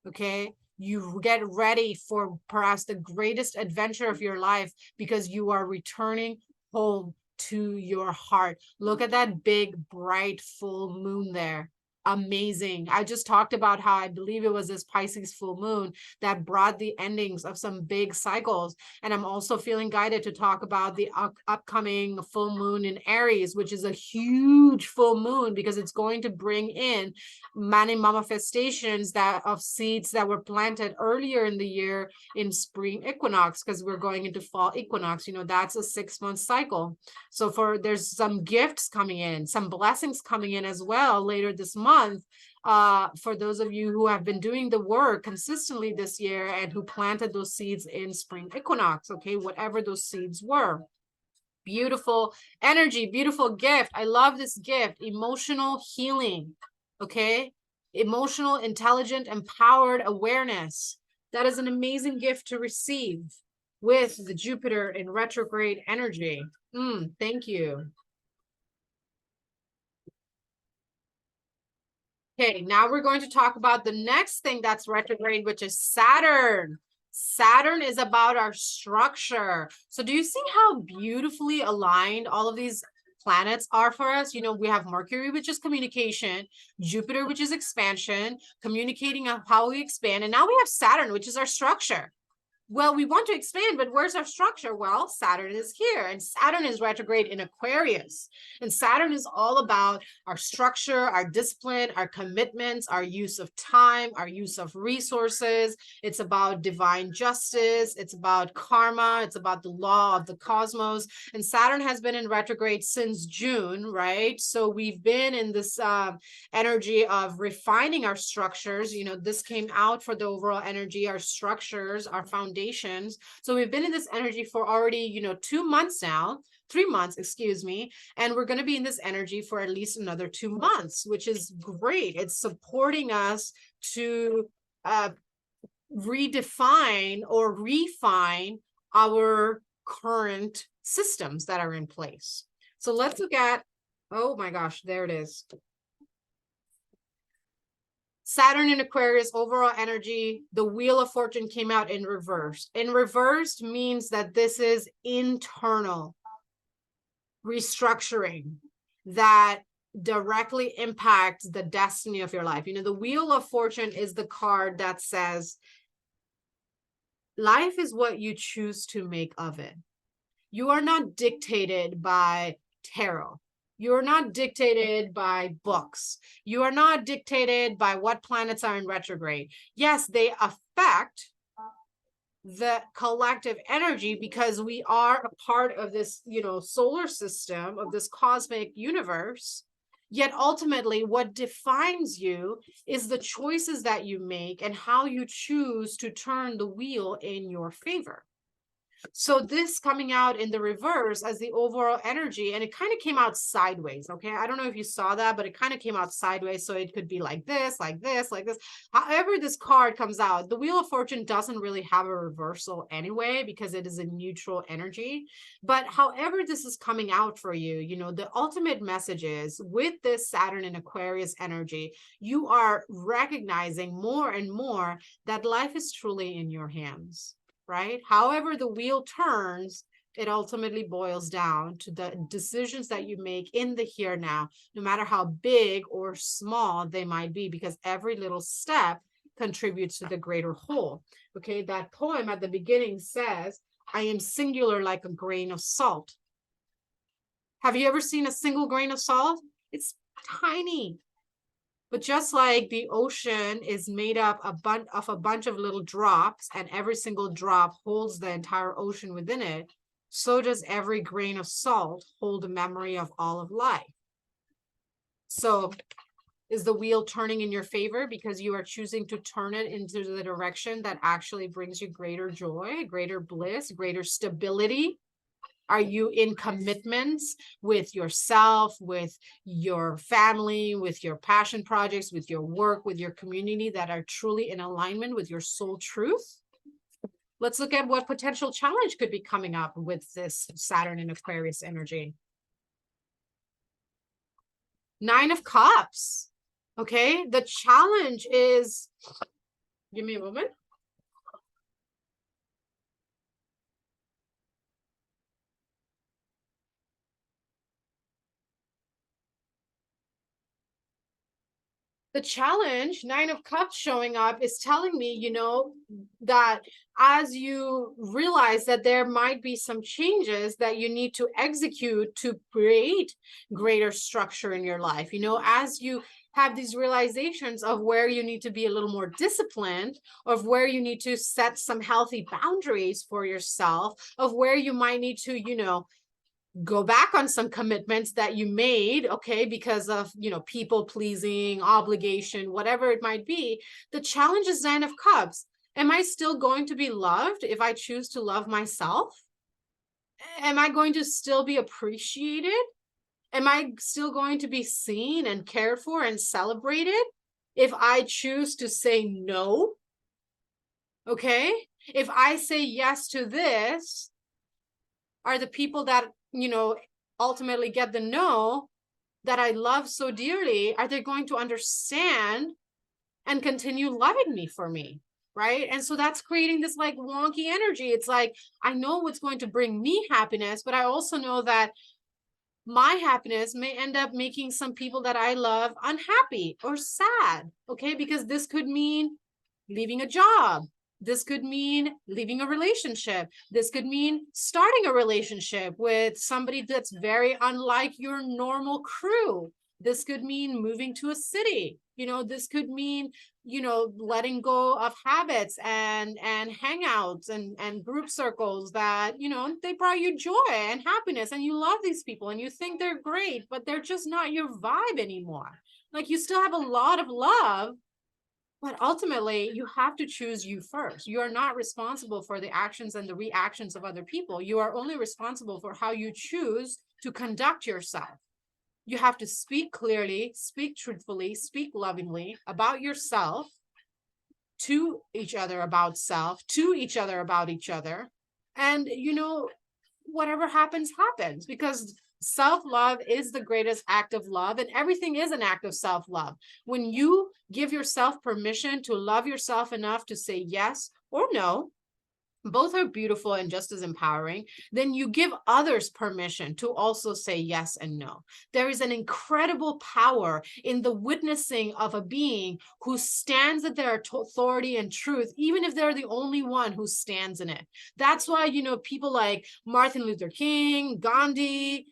Okay? You get ready for perhaps the greatest adventure of your life, because you are returning home to your heart. Look at that big, bright, full moon there. Amazing. I just talked about how I believe it was this Pisces full moon that brought the endings of some big cycles. And I'm also feeling guided to talk about the upcoming full moon in Aries, which is a huge full moon, because it's going to bring in many manifestations of seeds that were planted earlier in the year in spring equinox, because we're going into fall equinox. That's a 6-month cycle. So there's some gifts coming in, some blessings coming in as well later this month. For those of you who have been doing the work consistently this year and who planted those seeds in spring equinox, okay, whatever those seeds were. Beautiful energy, beautiful gift. I love this gift. Emotional healing, okay? Emotional, intelligent, empowered awareness. That is an amazing gift to receive with the Jupiter in retrograde energy. Thank you. Okay, now we're going to talk about the next thing that's retrograde, which is Saturn. Saturn is about our structure. So do you see how beautifully aligned all of these planets are for us? We have Mercury, which is communication, Jupiter, which is expansion, communicating on how we expand, and now we have Saturn, which is our structure. Well, we want to expand, but where's our structure? Well, Saturn is here, and Saturn is retrograde in Aquarius. And Saturn is all about our structure, our discipline, our commitments, our use of time, our use of resources. It's about divine justice. It's about karma. It's about the law of the cosmos. And Saturn has been in retrograde since June, right? So we've been in this energy of refining our structures. This came out for the overall energy, our structures, our foundations. So we've been in this energy for already, 2 months now, 3 months, excuse me. And we're going to be in this energy for at least another 2 months, which is great. It's supporting us to redefine or refine our current systems that are in place. So let's look at, oh my gosh, there it is. Saturn in Aquarius, overall energy, the Wheel of Fortune came out in reverse. In reversed means that this is internal restructuring that directly impacts the destiny of your life. The Wheel of Fortune is the card that says, life is what you choose to make of it. You are not dictated by tarot. You're not dictated by books. You are not dictated by what planets are in retrograde. Yes, they affect the collective energy because we are a part of this, solar system, of this cosmic universe. Yet ultimately, what defines you is the choices that you make and how you choose to turn the wheel in your favor. So this coming out in the reverse as the overall energy, and it kind of came out sideways. Okay. I don't know if you saw that, but it kind of came out sideways. So it could be like this, like this, like this. However, this card comes out, the Wheel of Fortune doesn't really have a reversal anyway, because it is a neutral energy. But however this is coming out for you, the ultimate message is, with this Saturn and Aquarius energy, you are recognizing more and more that life is truly in your hands. Right? However the wheel turns, it ultimately boils down to the decisions that you make in the here now, no matter how big or small they might be, because every little step contributes to the greater whole. Okay, that poem at the beginning says, I am singular like a grain of salt. Have you ever seen a single grain of salt? It's tiny. But just like the ocean is made up of a bunch of little drops, and every single drop holds the entire ocean within it, so does every grain of salt hold the memory of all of life. So is the wheel turning in your favor because you are choosing to turn it into the direction that actually brings you greater joy, greater bliss, greater stability? Are you in commitments with yourself, with your family, with your passion projects, with your work, with your community that are truly in alignment with your soul truth? Let's look at what potential challenge could be coming up with this Saturn in Aquarius energy. 9 of Cups. Okay, the challenge is, give me a moment. The challenge, 9 of Cups showing up, is telling me, you know, that as you realize that there might be some changes that you need to execute to create greater structure in your life, you know, as you have these realizations of where you need to be a little more disciplined, of where you need to set some healthy boundaries for yourself, of where you might need to, you know, go back on some commitments that you made, okay, because of, you know, people pleasing, obligation, whatever it might be. The challenge is 9 of Cups. Am I still going to be loved if I choose to love myself? Am I going to still be appreciated? Am I still going to be seen and cared for and celebrated if I choose to say no? Okay, if I say yes to this, are the people that, you know, ultimately get the no that I love so dearly, are they going to understand and continue loving me for me? Right. And so that's creating this like wonky energy. It's like, I know what's going to bring me happiness, but I also know that my happiness may end up making some people that I love unhappy or sad. Okay. Because this could mean leaving a job. This could mean leaving a relationship. This could mean starting a relationship with somebody that's very unlike your normal crew. This could mean moving to a city. You know, this could mean, you know, letting go of habits and hangouts and group circles that, you know, they brought you joy and happiness, and you love these people and you think they're great, but they're just not your vibe anymore. Like, you still have a lot of love, but ultimately, you have to choose you first. You are not responsible for the actions and the reactions of other people. You are only responsible for how you choose to conduct yourself. You have to speak clearly, speak truthfully, speak lovingly about yourself, to each other about self, to each other about each other. And, you know, whatever happens, happens, because self-love is the greatest act of love, and everything is an act of self-love. When you give yourself permission to love yourself enough to say yes or no, both are beautiful and just as empowering, then you give others permission to also say yes and no. There is an incredible power in the witnessing of a being who stands at their authority and truth, even if they're the only one who stands in it. That's why, you know, people like Martin Luther King, Gandhi,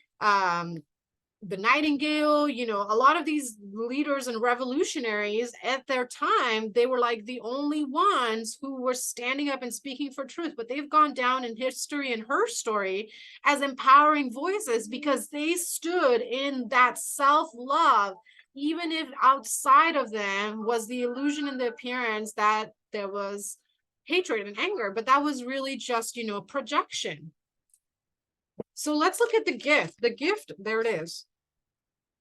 the Nightingale, you know, a lot of these leaders and revolutionaries at their time, they were like the only ones who were standing up and speaking for truth, but they've gone down in history and her story as empowering voices because they stood in that self-love, even if outside of them was the illusion and the appearance that there was hatred and anger, but that was really just, you know, projection. So let's look at the gift. The gift, there it is.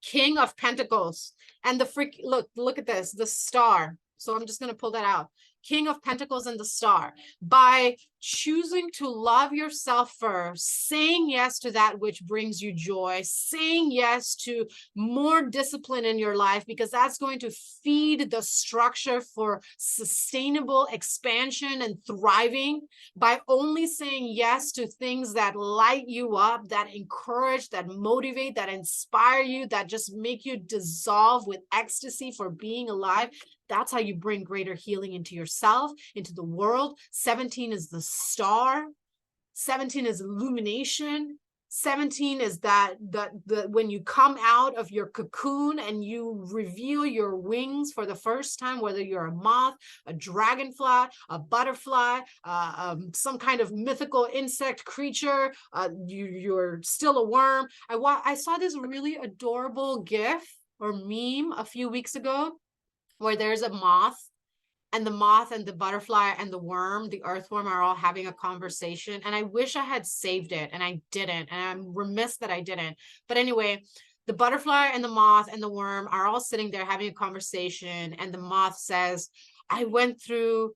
King of Pentacles. And the look at this, the star. So I'm just going to pull that out. King of Pentacles and the Star. By choosing to love yourself first, saying yes to that which brings you joy, saying yes to more discipline in your life, because that's going to feed the structure for sustainable expansion and thriving. By only saying yes to things that light you up, that encourage, that motivate, that inspire you, that just make you dissolve with ecstasy for being alive. That's how you bring greater healing into yourself, into the world. 17 is the star. 17 is illumination. 17 is that when you come out of your cocoon and you reveal your wings for the first time, whether you're a moth, a dragonfly, a butterfly, some kind of mythical insect creature, you're still a worm. I saw this really adorable GIF or meme a few weeks ago where there's a moth, and the moth and the butterfly and the worm, the earthworm, are all having a conversation. And I wish I had saved it, and I didn't. And I'm remiss that I didn't. But anyway, the butterfly and the moth and the worm are all sitting there having a conversation. And the moth says, I went through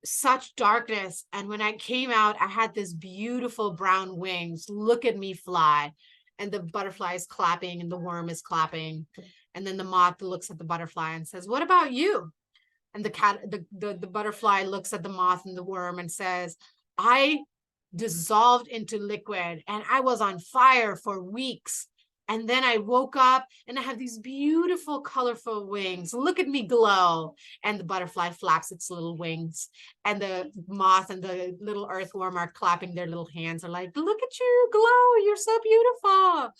such darkness, and when I came out, I had this beautiful brown wings. Look at me fly. And the butterfly is clapping and the worm is clapping. And then the moth looks at the butterfly and says, what about you? And the butterfly looks at the moth and the worm and says, I dissolved into liquid and I was on fire for weeks. And then I woke up and I have these beautiful, colorful wings. Look at me glow. And the butterfly flaps its little wings. And the moth and the little earthworm are clapping their little hands. Are like, look at you glow. You're so beautiful.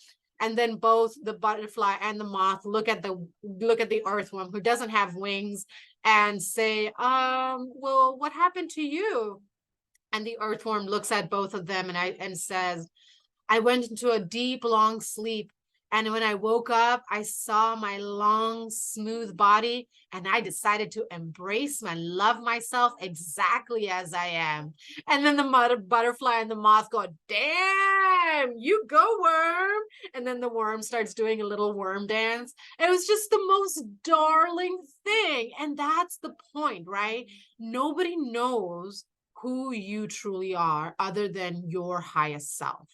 And then both the butterfly and the moth look at the earthworm, who doesn't have wings, and say, well, what happened to you? And the earthworm looks at both of them and says, I went into a deep, long sleep. And when I woke up, I saw my long, smooth body, and I decided to embrace and love myself exactly as I am. And then the butterfly and the moth go, damn, you go, worm. And then the worm starts doing a little worm dance. It was just the most darling thing. And that's the point, right? Nobody knows who you truly are other than your highest self,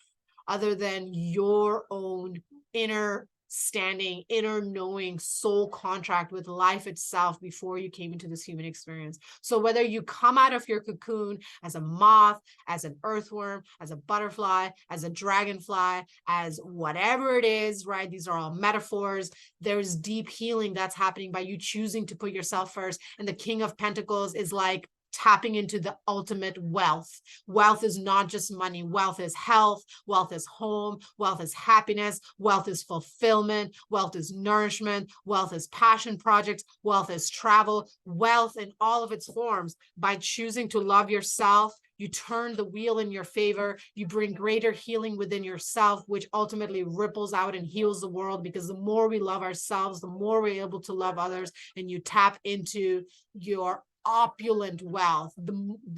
other than your own inner standing, inner knowing, soul contract with life itself before you came into this human experience. So whether you come out of your cocoon as a moth, as an earthworm, as a butterfly, as a dragonfly, as whatever it is, right? These are all metaphors. There's deep healing that's happening by you choosing to put yourself first. And the King of Pentacles is like tapping into the ultimate wealth. Wealth is not just money. Wealth is health. Wealth is home. Wealth is happiness. Wealth is fulfillment. Wealth is nourishment. Wealth is passion projects. Wealth is travel. Wealth in all of its forms. By choosing to love yourself, you turn the wheel in your favor. You bring greater healing within yourself, which ultimately ripples out and heals the world, because the more we love ourselves, the more we're able to love others, and you tap into your opulent wealth.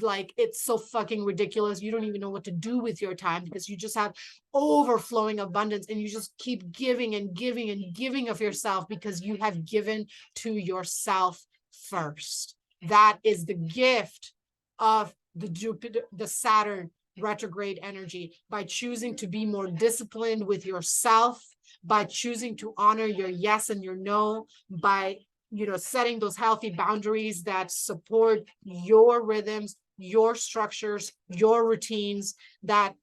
Like, it's so fucking ridiculous. You don't even know what to do with your time, because you just have overflowing abundance, and you just keep giving and giving and giving of yourself, because you have given to yourself first. That is the gift of the Saturn retrograde energy. By choosing to be more disciplined with yourself, by choosing to honor your yes and your no, by setting those healthy boundaries that support your rhythms, your structures, your routines, that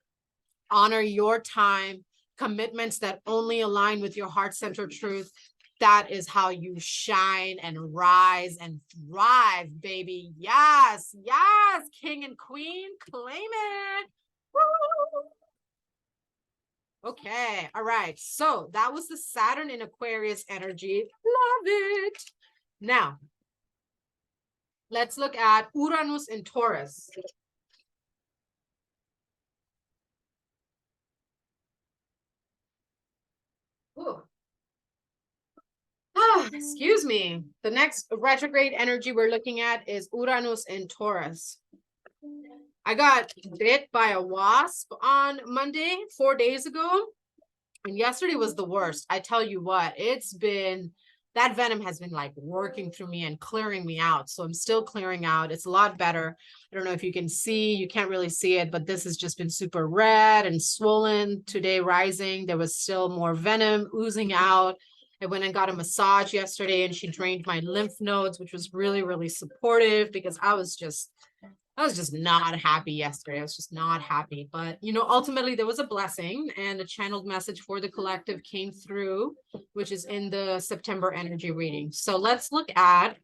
honor your time, commitments that only align with your heart-centered truth. That is how you shine and rise and thrive, baby. Yes, yes, king and queen, claim it. Woo! Okay, all right. So that was the Saturn in Aquarius energy. Love it. Now, let's look at Uranus in Taurus. Ooh. Excuse me. The next retrograde energy we're looking at is Uranus in Taurus. I got bit by a wasp on Monday, 4 days ago. And yesterday was the worst. I tell you what, it's been that venom has been like working through me and clearing me out. So I'm still clearing out. It's a lot better. I don't know if you can see, you can't really see it, but this has just been super red and swollen. Today rising, there was still more venom oozing out. I went and got a massage yesterday and she drained my lymph nodes, which was really, really supportive because I was just not happy yesterday. I was just not happy. But, you know, ultimately there was a blessing and a channeled message for the collective came through, which is in the September energy reading. So let's look at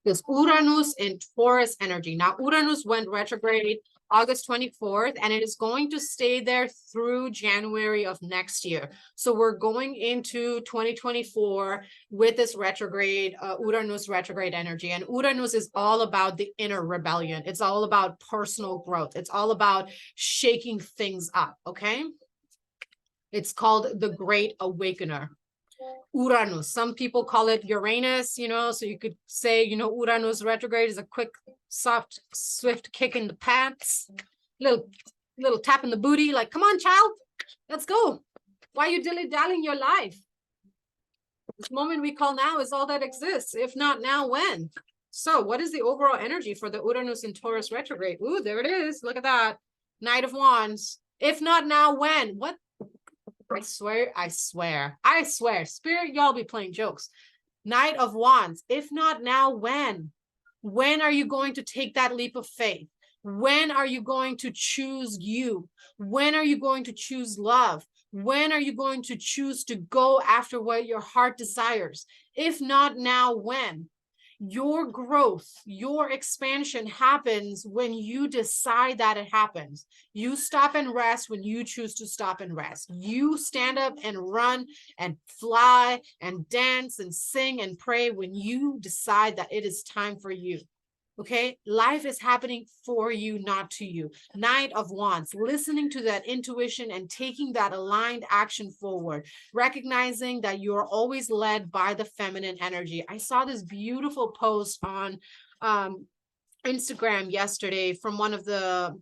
this Uranus in Taurus energy. Now, Uranus went retrograde August 24th, and it is going to stay there through January of next year. So we're going into 2024 with this retrograde, Uranus retrograde energy. And Uranus is all about the inner rebellion. It's all about personal growth. It's all about shaking things up, okay? It's called the Great Awakener. Uranus. Some people call it Uranus, you know, so you could say, you know, Uranus retrograde is a quick, soft, swift kick in the pants, little tap in the booty, like, come on, child, let's go. Why are you dilly-dallying your life? This moment we call now is all that exists. If not now, when? So what is the overall energy for the Uranus in Taurus retrograde? Ooh, there it is. Look at that. Knight of Wands. If not now, when? What? I swear, Spirit, y'all be playing jokes. Knight of Wands. If not now, when? When are you going to take that leap of faith? When are you going to choose you? When are you going to choose love? When are you going to choose to go after what your heart desires? If not now, when? Your growth, your expansion happens when you decide that it happens. You stop and rest when you choose to stop and rest. You stand up and run and fly and dance and sing and pray when you decide that it is time for you. Okay, life is happening for you, not to you. Knight of Wands, listening to that intuition and taking that aligned action forward, recognizing that you're always led by the feminine energy. I saw this beautiful post on Instagram yesterday from one of the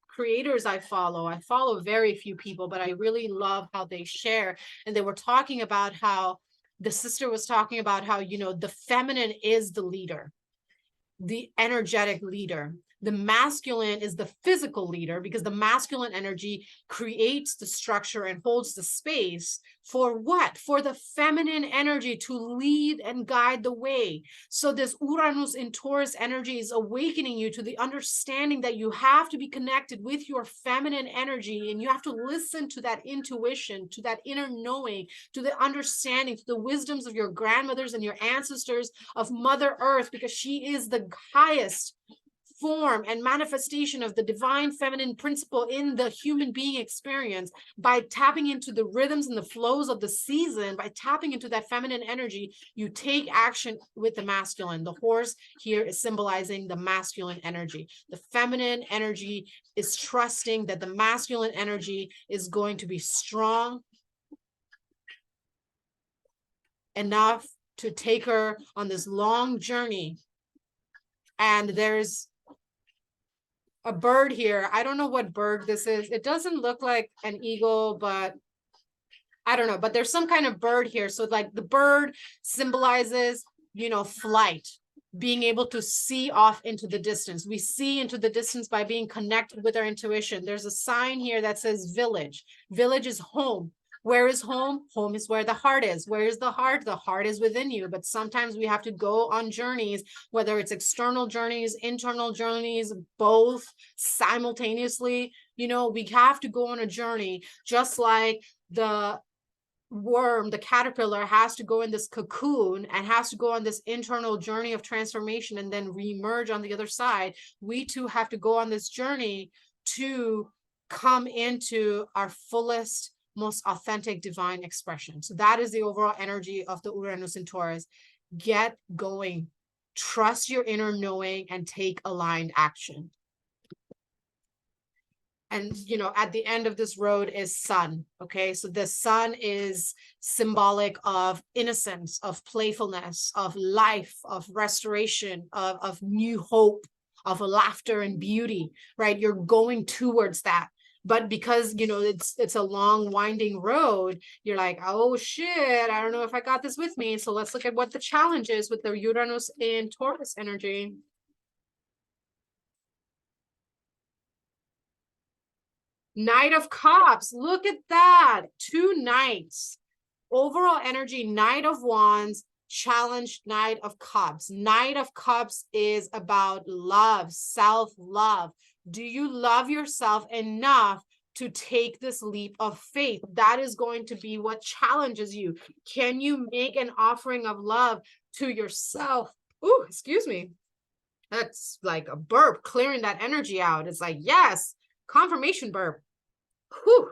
creators I follow. I follow very few people, but I really love how they share. And they were talking about how the sister was talking about how, you know, the feminine is the leader, the energetic leader. The masculine is the physical leader because the masculine energy creates the structure and holds the space for what? For the feminine energy to lead and guide the way. So this Uranus in Taurus energy is awakening you to the understanding that you have to be connected with your feminine energy and you have to listen to that intuition, to that inner knowing, to the understanding, to the wisdoms of your grandmothers and your ancestors, of Mother Earth, because she is the highest form and manifestation of the divine feminine principle in the human being experience. By tapping into the rhythms and the flows of the season, by tapping into that feminine energy, you take action with the masculine. The horse here is symbolizing the masculine energy. The feminine energy is trusting that the masculine energy is going to be strong enough to take her on this long journey. And there's a bird here. I don't know what bird this is. It doesn't look like an eagle, but I don't know. But there's some kind of bird here. So like the bird symbolizes, you know, flight, being able to see off into the distance. We see into the distance by being connected with our intuition. There's a sign here that says village. Village is home. Where is home? Home is where the heart is. Where is the heart? The heart is within you. But sometimes we have to go on journeys, whether it's external journeys, internal journeys, both simultaneously. You know, we have to go on a journey, just like the worm, the caterpillar, has to go in this cocoon and has to go on this internal journey of transformation and then reemerge on the other side. We too have to go on this journey to come into our fullest, most authentic divine expression. So that is the overall energy of the Uranus in Taurus. Get going, trust your inner knowing, and take aligned action. And, you know, at the end of this road is sun. Okay, so the sun is symbolic of innocence, of playfulness, of life, of restoration, of new hope, of laughter and beauty, right? You're going towards that. But because, you know, it's a long winding road, you're like, oh shit, I don't know if I got this with me. So let's look at what the challenge is with the Uranus in Taurus energy. Knight of Cups, look at that, 2 knights. Overall energy, Knight of Wands, challenged Knight of Cups. Knight of Cups is about love, self-love. Do you love yourself enough to take this leap of faith? That is going to be what challenges you. Can you make an offering of love to yourself? Oh, excuse me. That's like a burp, clearing that energy out. It's like, yes, confirmation burp. Whew.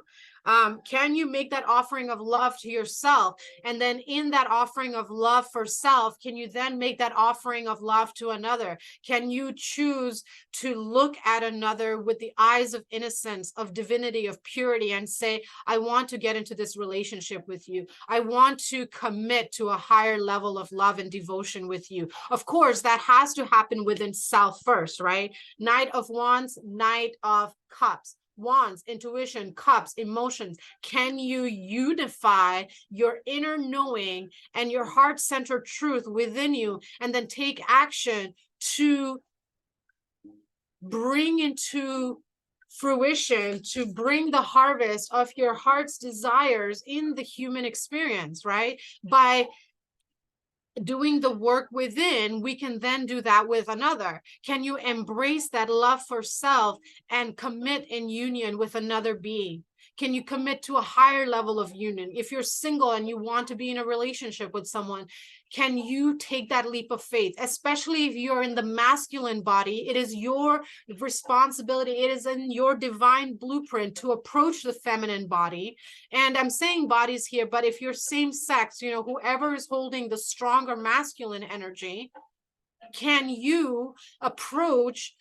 Can you make that offering of love to yourself? And then in that offering of love for self, can you then make that offering of love to another? Can you choose to look at another with the eyes of innocence, of divinity, of purity, and say, I want to get into this relationship with you. I want to commit to a higher level of love and devotion with you. Of course, that has to happen within self first, right? Knight of Wands, Knight of Cups. Wands, intuition, cups, emotions. Can you unify your inner knowing and your heart-centered truth within you, and then take action to bring into fruition, to bring the harvest of your heart's desires in the human experience, right? By doing the work within, we can then do that with another. Can you embrace that love for self and commit in union with another being? Can you commit to a higher level of union? If you're single and you want to be in a relationship with someone, can you take that leap of faith? Especially if you're in the masculine body, it is your responsibility. It is in your divine blueprint to approach the feminine body. And I'm saying bodies here, but if you're same sex, you know, whoever is holding the stronger masculine energy, can you approach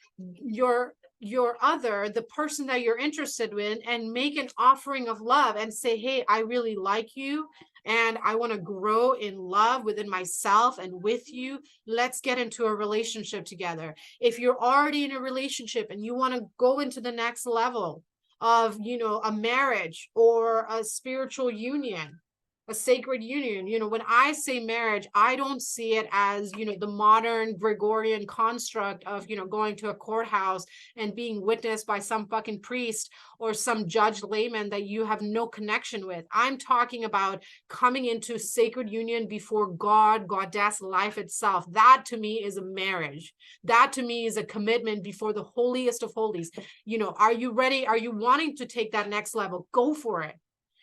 your other, the person that you're interested in, and make an offering of love and say, hey, I really like you and I want to grow in love within myself and with you. Let's get into a relationship together. If you're already in a relationship and you want to go into the next level of, you know, a marriage or a spiritual union, a sacred union. You know, when I say marriage, I don't see it as, you know, the modern Gregorian construct of, you know, going to a courthouse and being witnessed by some fucking priest or some judge layman that you have no connection with. I'm talking about coming into sacred union before God, goddess, life itself. That to me is a marriage. That to me is a commitment before the holiest of holies. You know, are you ready? Are you wanting to take that next level? Go for it.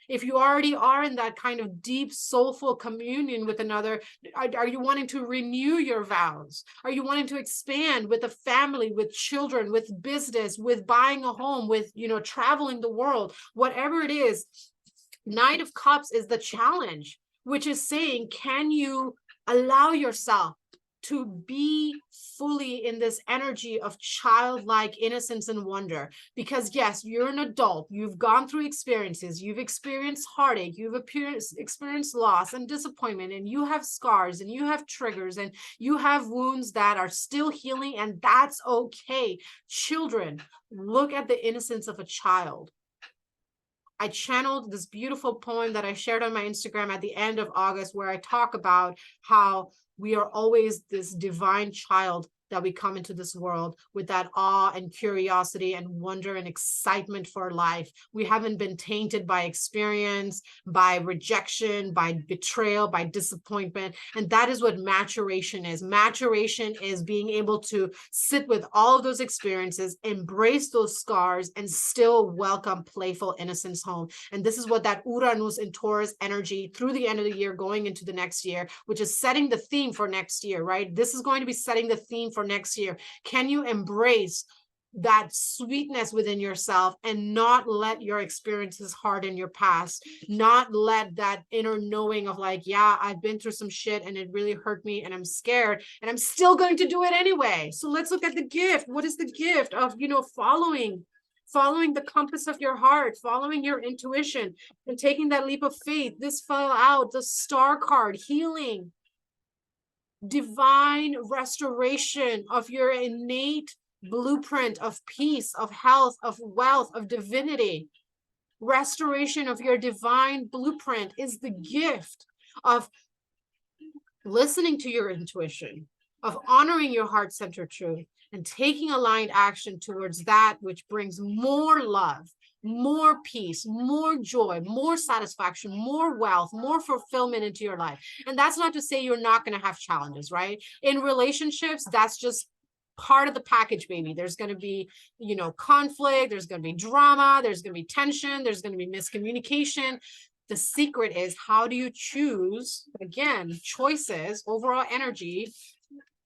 If you already are in that kind of deep, soulful communion with another, are you wanting to renew your vows? Are you wanting to expand with a family, with children, with business, with buying a home, with, you know, traveling the world, whatever it is? Knight of Cups is the challenge, which is saying, can you allow yourself to be fully in this energy of childlike innocence and wonder? Because yes, you're an adult, you've gone through experiences, you've experienced heartache, you've experienced loss and disappointment, and you have scars and you have triggers and you have wounds that are still healing, and that's okay. Children, look at the innocence of a child. I channeled this beautiful poem that I shared on my Instagram at the end of August, where I talk about how we are always this divine child that we come into this world with, that awe and curiosity and wonder and excitement for life. We haven't been tainted by experience, by rejection, by betrayal, by disappointment. And that is what maturation is. Maturation is being able to sit with all of those experiences, embrace those scars, and still welcome playful innocence home. And this is what that Uranus in Taurus energy through the end of the year going into the next year, which is setting the theme for next year, right? This is going to be setting the theme for next year. Can you embrace that sweetness within yourself and not let your experiences harden your past, not let that inner knowing of like, yeah, I've been through some shit and it really hurt me and I'm scared and I'm still going to do it anyway. So let's look at the gift. What is the gift of, you know, following the compass of your heart, following your intuition and taking that leap of faith? This fell out, the star card, healing, divine restoration of your innate blueprint of peace, of health, of wealth, of divinity. Restoration of your divine blueprint is the gift of listening to your intuition, of honoring your heart-centered truth, and taking aligned action towards that which brings more love, more peace, more joy, more satisfaction, more wealth, more fulfillment into your life. And that's not to say you're not going to have challenges, right? In relationships, that's just part of the package, baby. There's going to be, conflict, there's going to be drama, there's going to be tension, there's going to be miscommunication. The secret is, how do you choose, again, choices, overall energy,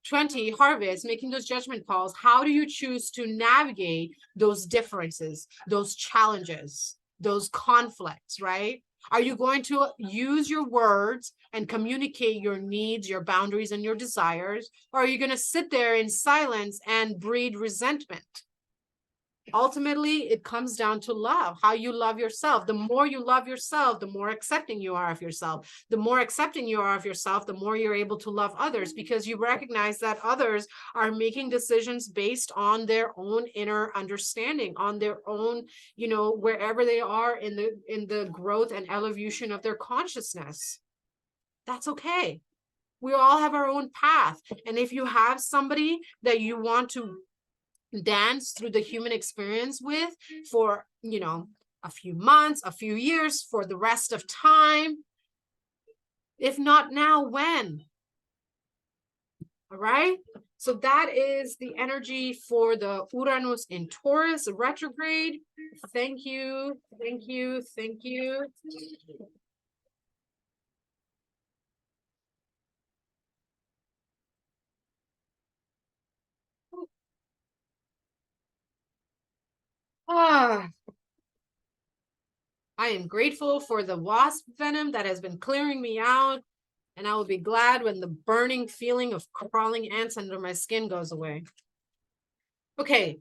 20 harvest, making those judgment calls. How do you choose to navigate those differences, those challenges, those conflicts, right? Are you going to use your words and communicate your needs, your boundaries, and your desires? Or are you going to sit there in silence and breed resentment? Ultimately, it comes down to love, how you love yourself. The more you love yourself, the more accepting you are of yourself. The more accepting you are of yourself, the more you're able to love others, because you recognize that others are making decisions based on their own inner understanding, on their own, wherever they are in the growth and evolution of their consciousness. That's okay. We all have our own path. And if you have somebody that you want to dance through the human experience with for, a few months, a few years, for the rest of time, if not now, when? All right. So that is the energy for the Uranus in Taurus retrograde. Thank you. Thank you. Thank you. I am grateful for the wasp venom that has been clearing me out, and I will be glad when the burning feeling of crawling ants under my skin goes away. Okay,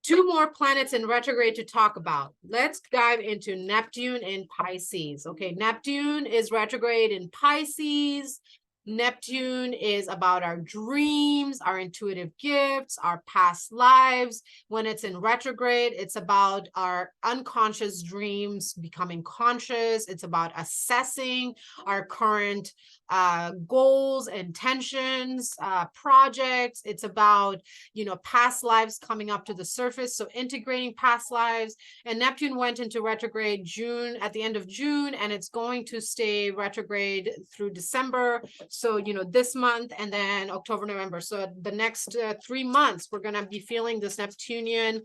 2 more planets in retrograde to talk about. Let's dive into Neptune in Pisces. Okay, Neptune is retrograde in Pisces. Neptune is about our dreams, our intuitive gifts, our past lives. When it's in retrograde, it's about our unconscious dreams becoming conscious. It's about assessing our current goals, intentions, projects. It's about, past lives coming up to the surface. So integrating past lives. And Neptune went into retrograde at the end of June, and it's going to stay retrograde through December. So, this month, and then October, November. So the next 3 months, we're going to be feeling this Neptunian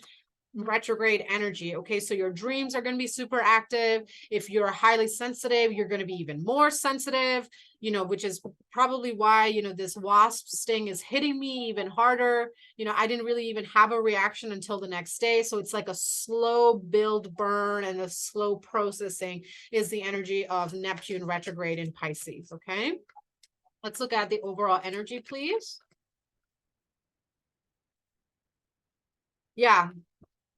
retrograde energy. Okay, so your dreams are going to be super active. If you're highly sensitive, you're going to be even more sensitive, which is probably why, this wasp sting is hitting me even harder. I didn't really even have a reaction until the next day. So it's like a slow build burn, and a slow processing is the energy of Neptune retrograde in Pisces. Okay, let's look at the overall energy, please. Yeah.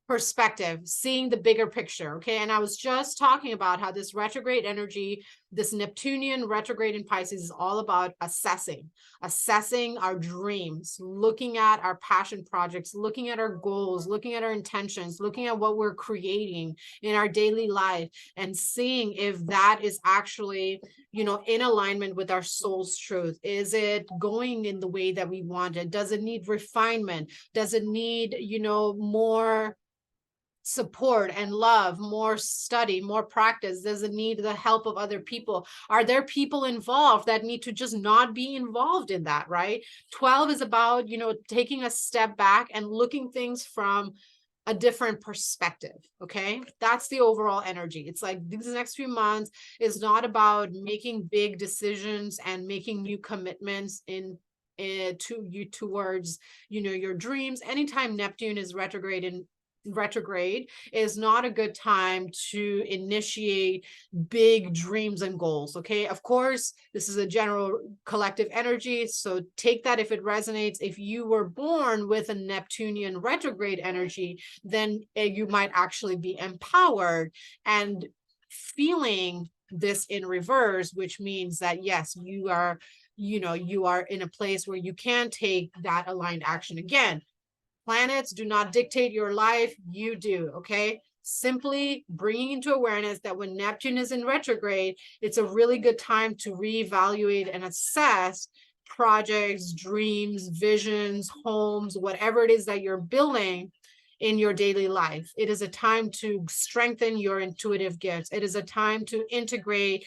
Perspective, seeing the bigger picture. Okay, and I was just talking about how this retrograde energy, this Neptunian retrograde in Pisces, is all about assessing our dreams, looking at our passion projects, looking at our goals, looking at our intentions, looking at what we're creating in our daily life, and seeing if that is actually, in alignment with our soul's truth. Is it going in the way that we want it? Does it need refinement? Does it need, more support and love, more study, more practice? Does it need the help of other people? Are there people involved that need to just not be involved in that, right? 12 is about, taking a step back and looking things from a different perspective. Okay, that's the overall energy. It's like these next few months is not about making big decisions and making new commitments towards, your dreams. Anytime Neptune is retrograde is not a good time to initiate big dreams and goals. Okay, of course, this is a general collective energy, so take that if it resonates. If you were born with a Neptunian retrograde energy, then you might actually be empowered and feeling this in reverse, which means that yes, you are in a place where you can take that aligned action. Again, Planets do not dictate your life, you do, okay? Simply bringing into awareness that when Neptune is in retrograde, it's a really good time to reevaluate and assess projects, dreams, visions, homes, whatever it is that you're building in your daily life. It is a time to strengthen your intuitive gifts. It is a time to integrate,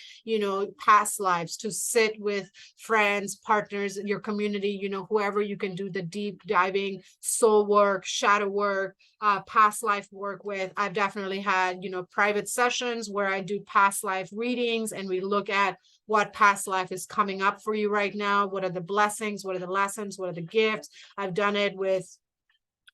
past lives, to sit with friends, partners, your community, whoever you can do the deep diving soul work, shadow work, past life work with. I've definitely had, private sessions where I do past life readings and we look at what past life is coming up for you right now. What are the blessings? What are the lessons? What are the gifts? I've done it with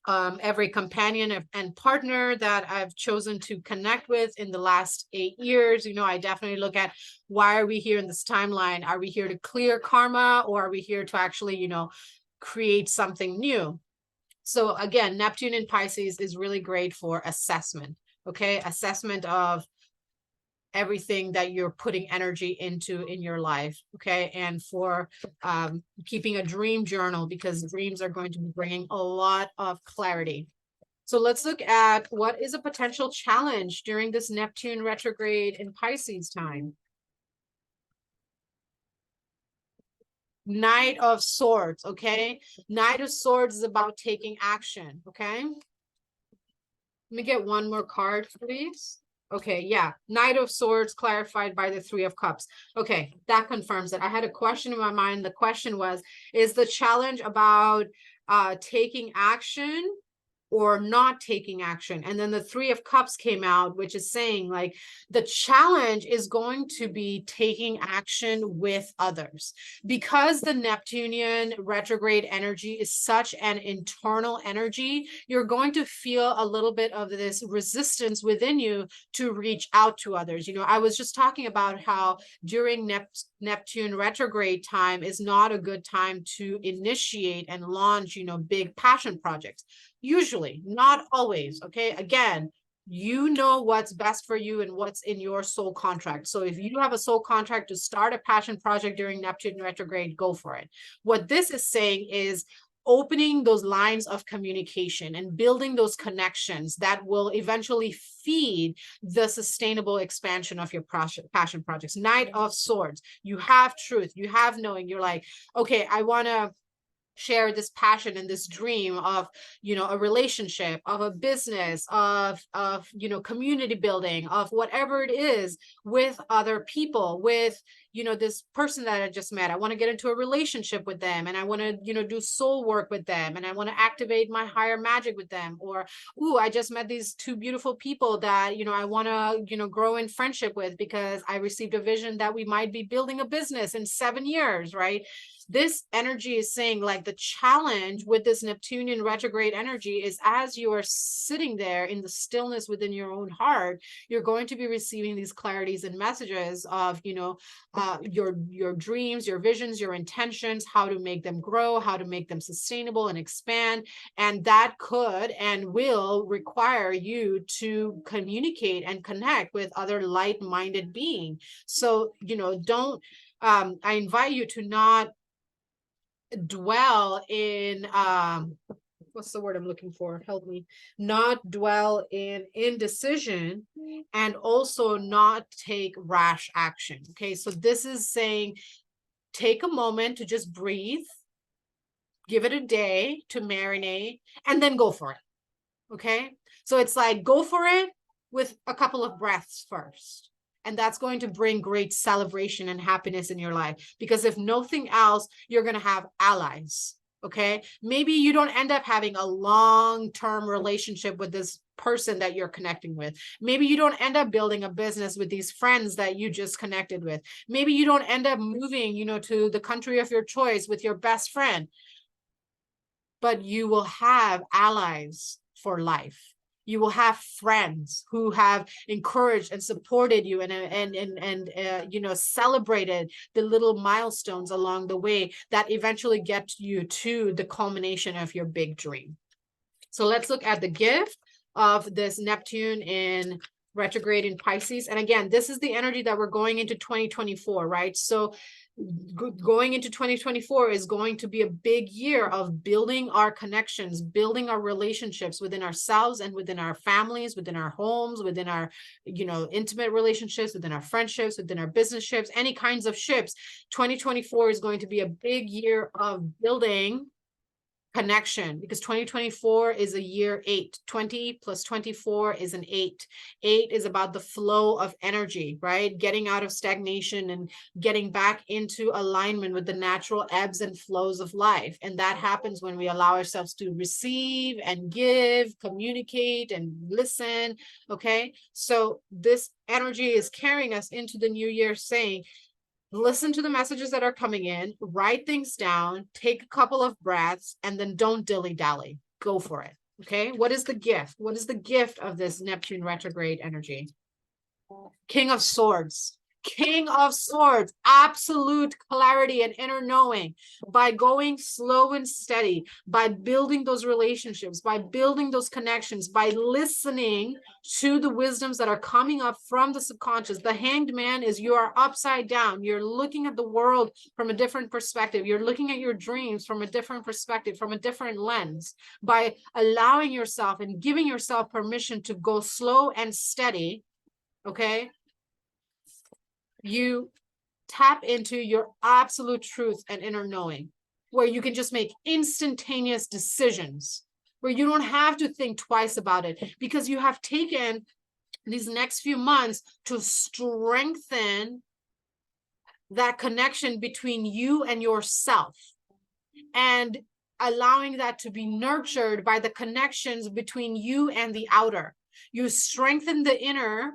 every companion and partner that I've chosen to connect with in the last 8 years. I definitely look at, why are we here in this timeline? Are we here to clear karma, or are we here to actually, create something new? So again, Neptune in Pisces is really great for assessment. Okay. Assessment of everything that you're putting energy into in your life. Okay. And for keeping a dream journal, because dreams are going to be bringing a lot of clarity. So let's look at what is a potential challenge during this Neptune retrograde in Pisces time. Knight of Swords. Okay. Knight of Swords is about taking action. Okay. Let me get one more card, please. Okay, yeah. Knight of Swords clarified by the Three of Cups. Okay, that confirms it. I had a question in my mind. The question was, is the challenge about taking action or not taking action? And then the Three of Cups came out, which is saying like the challenge is going to be taking action with others, because the Neptunian retrograde energy is such an internal energy. You're going to feel a little bit of this resistance within you to reach out to others. I was just talking about how during Neptune retrograde time is not a good time to initiate and launch, big passion projects. Usually, not always. Okay. Again, what's best for you and what's in your soul contract. So if you have a soul contract to start a passion project during Neptune retrograde, go for it. What this is saying is opening those lines of communication and building those connections that will eventually feed the sustainable expansion of your passion projects. Knight of Swords, you have truth, you have knowing. You're like, okay, I want to share this passion and this dream of, a relationship, of a business, of community building, of whatever it is, with other people, with, this person that I just met. I want to get into a relationship with them, and I want to, do soul work with them, and I want to activate my higher magic with them. Or, ooh, I just met these two beautiful people that, I want to, grow in friendship with, because I received a vision that we might be building a business in 7 years, right? This energy is saying like the challenge with this Neptunian retrograde energy is, as you are sitting there in the stillness within your own heart, you're going to be receiving these clarities and messages of, your dreams, your visions, your intentions, how to make them grow, how to make them sustainable and expand. And that could and will require you to communicate and connect with other light-minded beings. So, I invite you to not dwell in what's the word I'm looking for? Help me. Not dwell in indecision, and also not take rash action. Okay, so this is saying take a moment to just breathe, give it a day to marinate, and then go for it. Okay, so it's like go for it with a couple of breaths first. And that's going to bring great celebration and happiness in your life. Because if nothing else, you're going to have allies. Okay. Maybe you don't end up having a long-term relationship with this person that you're connecting with. Maybe you don't end up building a business with these friends that you just connected with. Maybe you don't end up moving, to the country of your choice with your best friend. But you will have allies for life. You will have friends who have encouraged and supported you and celebrated the little milestones along the way that eventually get you to the culmination of your big dream. So let's look at the gift of this Neptune in retrograde in Pisces. And again, this is the energy that we're going into 2024, right? So going into 2024 is going to be a big year of building our connections, building our relationships within ourselves and within our families, within our homes, within our, intimate relationships, within our friendships, within our business ships, any kinds of ships. 2024 is going to be a big year of building connection, because 2024 is a year 8. 20 plus 24 is an 8. 8 is about the flow of energy, right? Getting out of stagnation and getting back into alignment with the natural ebbs and flows of life. And that happens when we allow ourselves to receive and give, communicate and listen. Okay. So this energy is carrying us into the new year, saying, listen to the messages that are coming in, write things down, take a couple of breaths, and then don't dilly-dally. Go for it. Okay. What is the gift? What is the gift of this Neptune retrograde energy? King of Swords. King of Swords, absolute clarity and inner knowing. By going slow and steady, by building those relationships, by building those connections, by listening to the wisdoms that are coming up from the subconscious. The Hanged Man is, you are upside down. You're looking at the world from a different perspective. You're looking at your dreams from a different perspective, from a different lens. By allowing yourself and giving yourself permission to go slow and steady, okay, you tap into your absolute truth and inner knowing, where you can just make instantaneous decisions, where you don't have to think twice about it, because you have taken these next few months to strengthen that connection between you and yourself, and allowing that to be nurtured by the connections between you and the outer. You strengthen the inner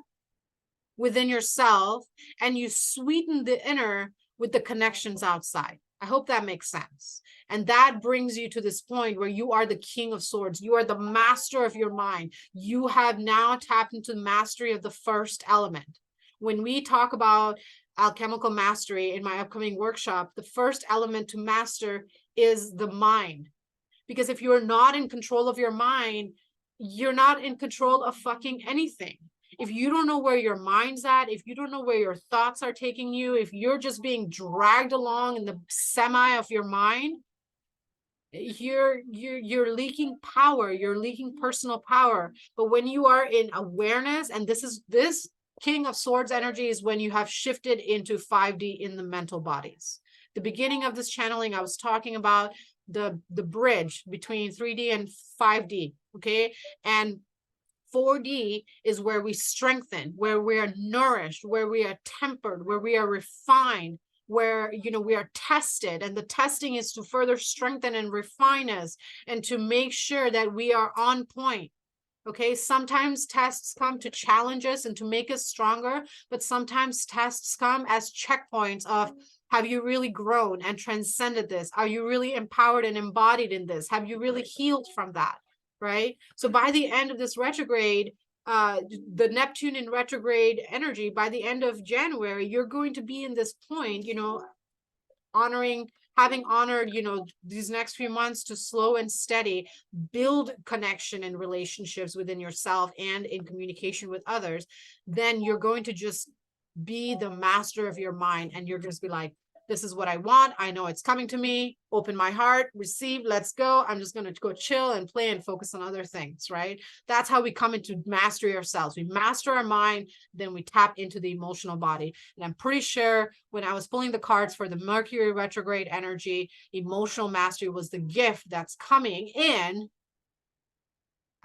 within yourself, and you sweeten the inner with the connections outside. I hope that makes sense. And that brings you to this point where you are the King of Swords. You are the master of your mind. You have now tapped into the mastery of the first element. When we talk about alchemical mastery in my upcoming workshop, the first element to master is the mind. Because if you are not in control of your mind, you're not in control of fucking anything. If you don't know where your mind's at, if you don't know where your thoughts are taking you, if you're just being dragged along in the semi of your mind, you're leaking power, you're leaking personal power. But when you are in awareness, and this King of Swords energy is when you have shifted into 5D in the mental bodies. The beginning of this channeling, I was talking about the bridge between 3D and 5D, okay? And 4D is where we strengthen, where we are nourished, where we are tempered, where we are refined, where, we are tested. And the testing is to further strengthen and refine us and to make sure that we are on point. Okay, sometimes tests come to challenge us and to make us stronger, but sometimes tests come as checkpoints of, have you really grown and transcended this? Are you really empowered and embodied in this? Have you really healed from that? Right? So by the end of this retrograde, the Neptune in retrograde energy, by the end of January, you're going to be in this point, having honored, these next few months to slow and steady, build connection and relationships within yourself and in communication with others, then you're going to just be the master of your mind, and you're just be like, this is what I want. I know it's coming to me. Open my heart, receive, let's go. I'm just going to go chill and play and focus on other things, right? That's how we come into mastery ourselves. We master our mind, then we tap into the emotional body. And I'm pretty sure when I was pulling the cards for the Mercury retrograde energy, emotional mastery was the gift that's coming in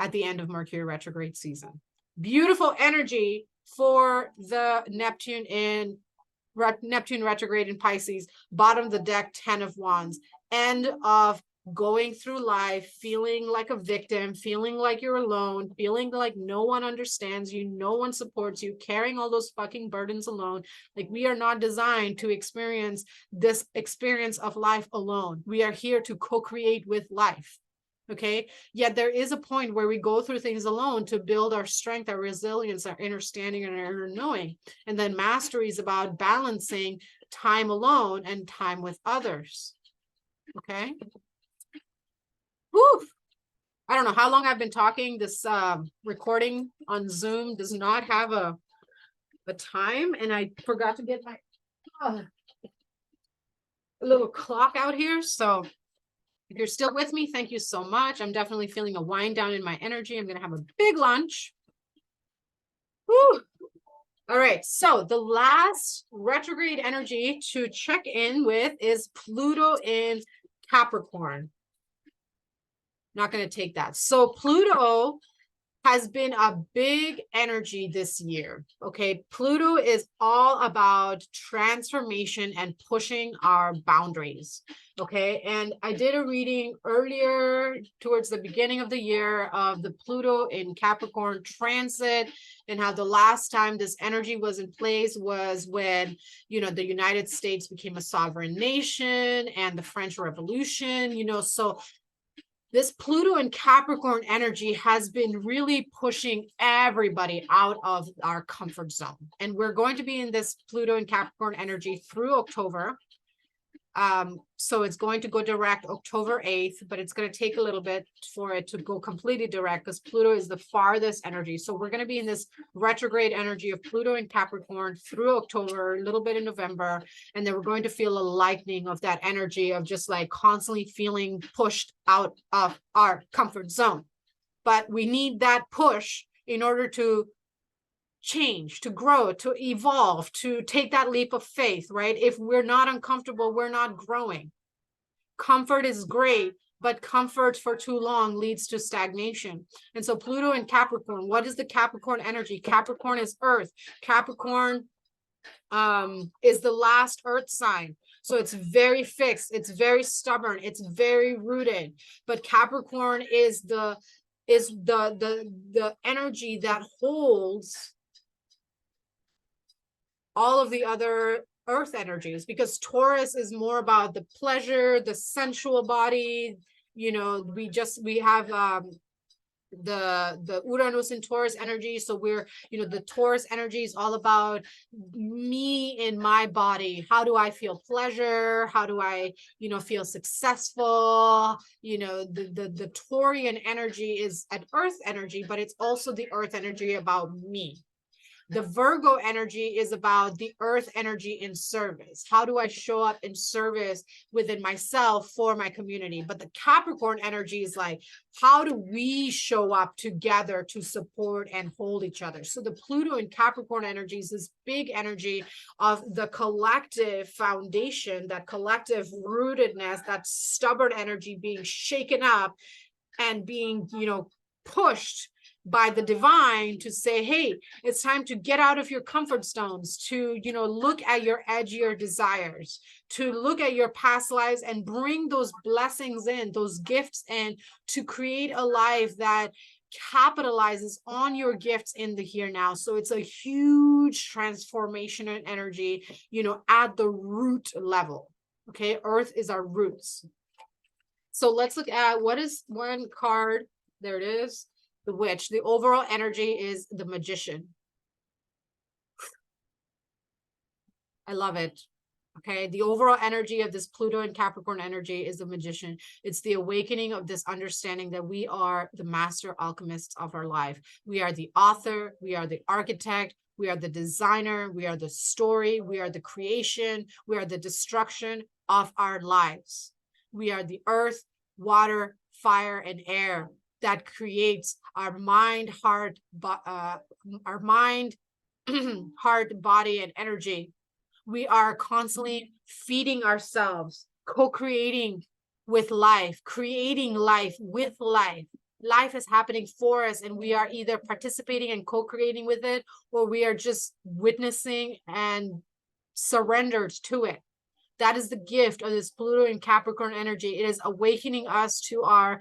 at the end of Mercury retrograde season. Beautiful energy for the Neptune retrograde in Pisces, bottom of the deck, 10 of Wands, end of going through life, feeling like a victim, feeling like you're alone, feeling like no one understands you, no one supports you, carrying all those fucking burdens alone. Like, we are not designed to experience this experience of life alone. We are here to co-create with life. Okay. Yet there is a point where we go through things alone to build our strength, our resilience, our understanding, and our inner knowing. And then mastery is about balancing time alone and time with others. Okay. Whew. I don't know how long I've been talking. This recording on Zoom does not have a time, and I forgot to get my a little clock out here. So if you're still with me, thank you so much. I'm definitely feeling a wind down in my energy. I'm going to have a big lunch. Whew. All right. So the last retrograde energy to check in with is Pluto in Capricorn. Not going to take that. So Pluto has been a big energy this year. Okay. Pluto is all about transformation and pushing our boundaries. Okay. And I did a reading earlier towards the beginning of the year of the Pluto in Capricorn transit, and how the last time this energy was in place was when, you know, the United States became a sovereign nation and the French Revolution, you know, so this Pluto and Capricorn energy has been really pushing everybody out of our comfort zone. And we're going to be in this Pluto and Capricorn energy through October. So it's going to go direct October 8th, but it's going to take a little bit for it to go completely direct because Pluto is the farthest energy. So we're going to be in this retrograde energy of Pluto and Capricorn through October, a little bit in November. And then we're going to feel a lightening of that energy of just like constantly feeling pushed out of our comfort zone. But we need that push in order to change, to grow, to evolve, to take that leap of faith, right? If we're not uncomfortable, we're not growing. Comfort is great, but comfort for too long leads to stagnation. And so Pluto and Capricorn, what is the Capricorn energy? Capricorn is earth. Capricorn is the last earth sign. So it's very fixed, it's very stubborn, it's very rooted. But Capricorn is the energy that holds all of the other earth energies, because Taurus is more about the pleasure, the sensual body. You know, we have the Uranus and Taurus energy. So we're, you know, the Taurus energy is all about me in my body. How do I feel pleasure? How do I, you know, feel successful? You know, the Taurian energy is an earth energy, but it's also the earth energy about me. The Virgo energy is about the earth energy in service. How do I show up in service within myself for my community? But the Capricorn energy is like, how do we show up together to support and hold each other? So the Pluto and Capricorn energy is this big energy of the collective foundation, that collective rootedness, that stubborn energy being shaken up and being, you know, pushed by the divine to say, hey, it's time to get out of your comfort zones, to, you know, look at your edgier desires, to look at your past lives and bring those blessings in, those gifts in, to create a life that capitalizes on your gifts in the here now. So it's a huge transformation and energy, you know, at the root level. Okay, earth is our roots. So let's look at what is one card. There it is. The witch. The overall energy is the magician. I love it. Okay. The overall energy of this Pluto and Capricorn energy is the magician. It's the awakening of this understanding that we are the master alchemists of our life. We are the author. We are the architect. We are the designer. We are the story. We are the creation. We are the destruction of our lives. We are the earth, water, fire, and air that creates our mind, heart, heart, body, and energy. We are constantly feeding ourselves, co-creating with life, creating life with life. Life is happening for us, and we are either participating and co-creating with it, or we are just witnessing and surrendered to it. That is the gift of this Pluto and Capricorn energy. It is awakening us to our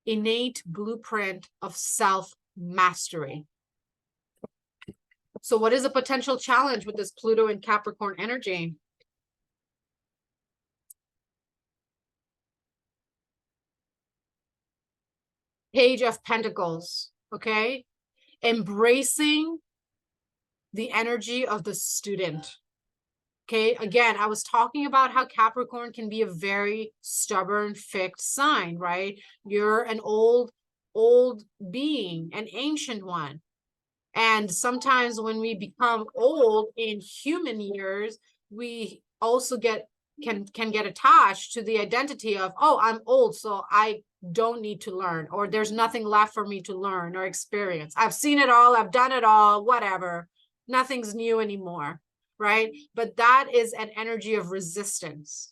innate blueprint of self-mastery. So what is a potential challenge with this Pluto and Capricorn energy? Page of Pentacles, okay? Embracing the energy of the student. Okay, again, I was talking about how Capricorn can be a very stubborn, fixed sign, right? You're an old being, an ancient one. And sometimes when we become old in human years, we also can get attached to the identity of, oh, I'm old, so I don't need to learn, or there's nothing left for me to learn or experience. I've seen it all, I've done it all, whatever. Nothing's new anymore, right? But that is an energy of resistance.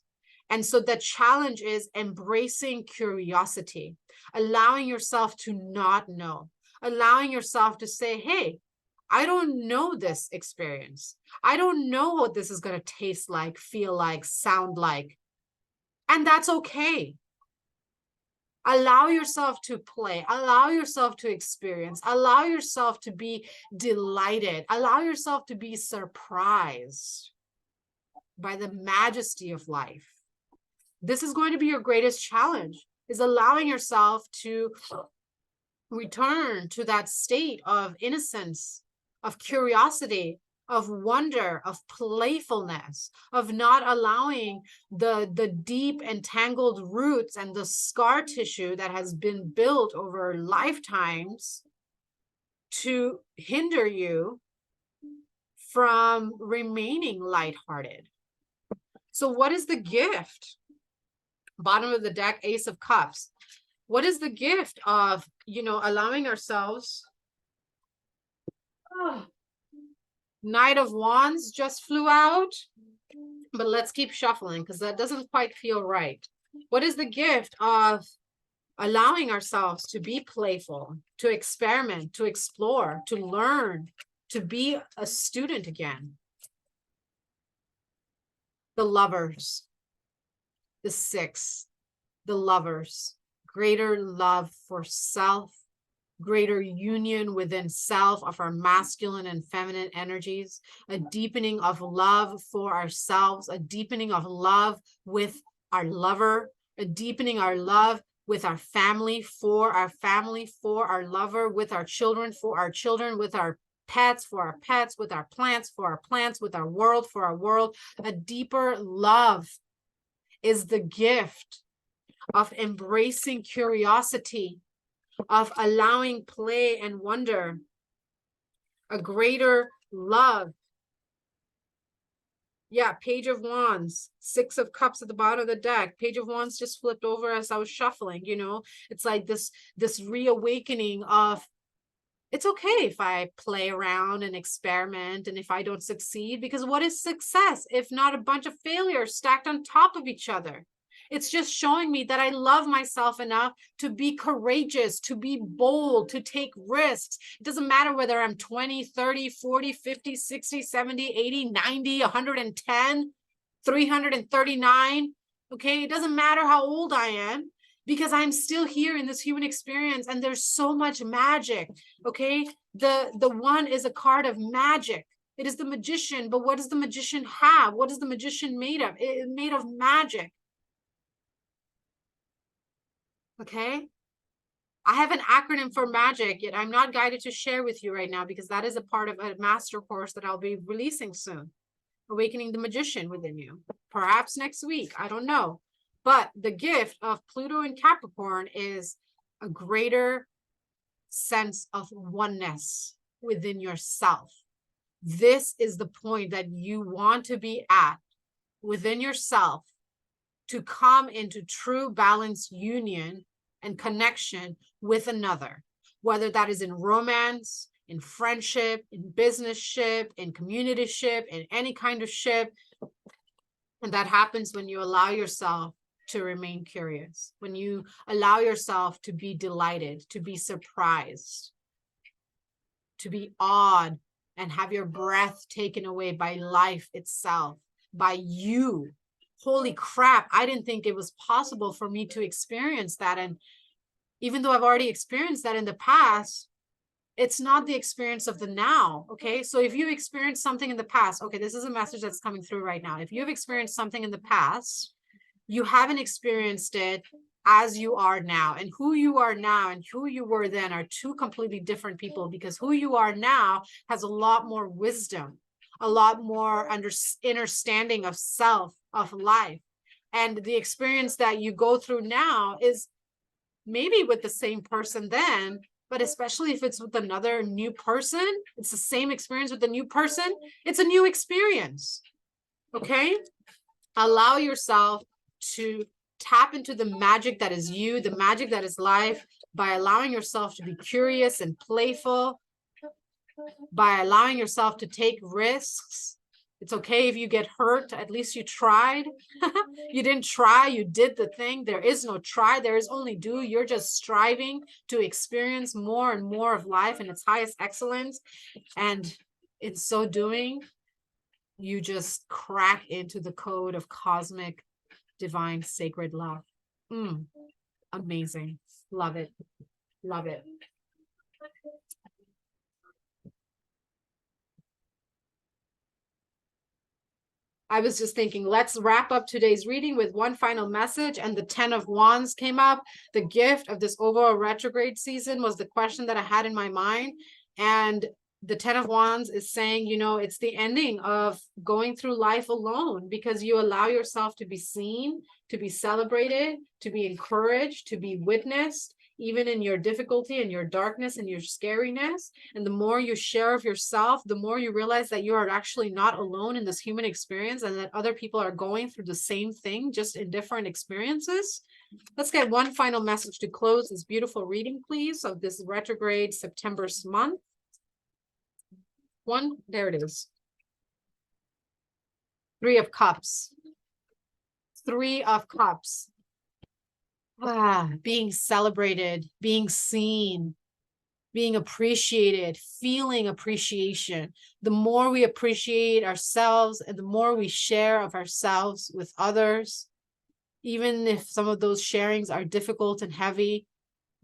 And so the challenge is embracing curiosity, allowing yourself to not know, allowing yourself to say, hey, I don't know this experience. I don't know what this is going to taste like, feel like, sound like. And that's okay. Allow yourself to play, allow yourself to experience, allow yourself to be delighted, allow yourself to be surprised by the majesty of life. This is going to be your greatest challenge, is allowing yourself to return to that state of innocence, of curiosity, of wonder, of playfulness, of not allowing the deep entangled roots and the scar tissue that has been built over lifetimes to hinder you from remaining lighthearted. So what is the gift? Bottom of the deck, Ace of Cups. What is the gift of, allowing ourselves? Oh, Knight of Wands just flew out, but let's keep shuffling because that doesn't quite feel right. What is the gift of allowing ourselves to be playful, to experiment, to explore, to learn, to be a student again? The Lovers, the Six, the Lovers, greater love for self, greater union within self of our masculine and feminine energies, a deepening of love for ourselves, a deepening of love with our lover, a deepening our love with our family, for our lover, with our children, for our children, with our pets, for our pets, with our plants, for our plants, with our world, for our world. A deeper love is the gift of embracing curiosity, of allowing play and wonder, a greater love. Yeah, Page of Wands, Six of Cups at the bottom of the deck. Page of Wands just flipped over as I was shuffling, It's like this reawakening of, it's okay if I play around and experiment and if I don't succeed, because what is success if not a bunch of failures stacked on top of each other? It's just showing me that I love myself enough to be courageous, to be bold, to take risks. It doesn't matter whether I'm 20, 30, 40, 50, 60, 70, 80, 90, 110, 339. Okay, it doesn't matter how old I am, because I'm still here in this human experience and there's so much magic. Okay, the one is a card of magic. It is the magician, but what does the magician have? What is the magician made of? It is made of magic. Okay, I have an acronym for magic, yet I'm not guided to share with you right now because that is a part of a master course that I'll be releasing soon. Awakening the Magician Within You. Perhaps next week, I don't know. But the gift of Pluto and Capricorn is a greater sense of oneness within yourself. This is the point that you want to be at within yourself to come into true balanced union and connection with another, whether that is in romance, in friendship, in business ship, in community ship, in any kind of ship. And that happens when you allow yourself to remain curious, when you allow yourself to be delighted, to be surprised, to be awed, and have your breath taken away by life itself, by you. Holy crap, I didn't think it was possible for me to experience that. And even though I've already experienced that in the past, it's not the experience of the now. Okay, so if you experienced something in the past, okay, this is a message that's coming through right now. If you've experienced something in the past, you haven't experienced it as you are now. And who you are now and who you were then are two completely different people, because who you are now has a lot more wisdom, a lot more understanding of self, of life. And the experience that you go through now is maybe with the same person then, but especially if it's with another new person, it's the same experience with a new person. It's a new experience. Okay. Allow yourself to tap into the magic that is you, the magic that is life, by allowing yourself to be curious and playful, by allowing yourself to take risks. It's okay if you get hurt, at least you tried. You didn't try, you did the thing. There is no try, there is only do. You're just striving to experience more and more of life in its highest excellence. And in so doing, you just crack into the code of cosmic, divine, sacred love. Amazing. Love it. Love it. I was just thinking, let's wrap up today's reading with one final message. And the 10 of Wands came up. The gift of this overall retrograde season was the question that I had in my mind. And the 10 of Wands is saying, you know, it's the ending of going through life alone, because you allow yourself to be seen, to be celebrated, to be encouraged, to be witnessed, even in your difficulty and your darkness and your scariness. And the more you share of yourself, the more you realize that you are actually not alone in this human experience, and that other people are going through the same thing, just in different experiences. Let's get one final message to close this beautiful reading, please, of this retrograde September month. There it is. 3 of Cups. 3 of Cups. Being celebrated, being seen, being appreciated, feeling appreciation. The more we appreciate ourselves and the more we share of ourselves with others, even if some of those sharings are difficult and heavy,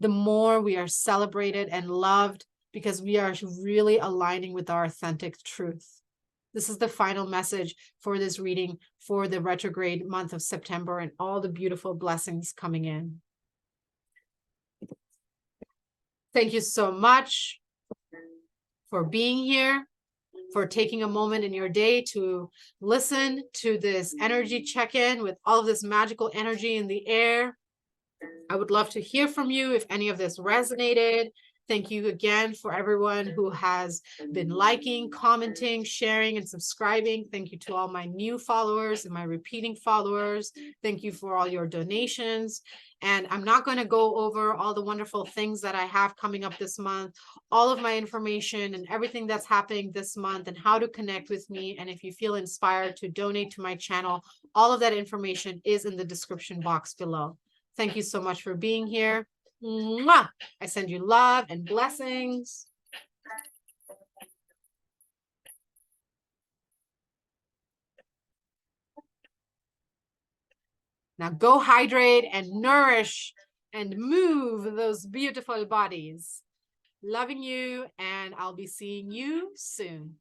the more we are celebrated and loved, because we are really aligning with our authentic truth. This is the final message for this reading for the retrograde month of September and all the beautiful blessings coming in. Thank you so much for being here, for taking a moment in your day to listen to this energy check-in with all of this magical energy in the air. I would love to hear from you if any of this resonated. Thank you again for everyone who has been liking, commenting, sharing, and subscribing. Thank you to all my new followers and my repeating followers. Thank you for all your donations. And I'm not going to go over all the wonderful things that I have coming up this month, all of my information and everything that's happening this month and how to connect with me. And if you feel inspired to donate to my channel, all of that information is in the description box below. Thank you so much for being here. Mwah! I send you love and blessings. Now go hydrate and nourish and move those beautiful bodies. Loving you, and I'll be seeing you soon.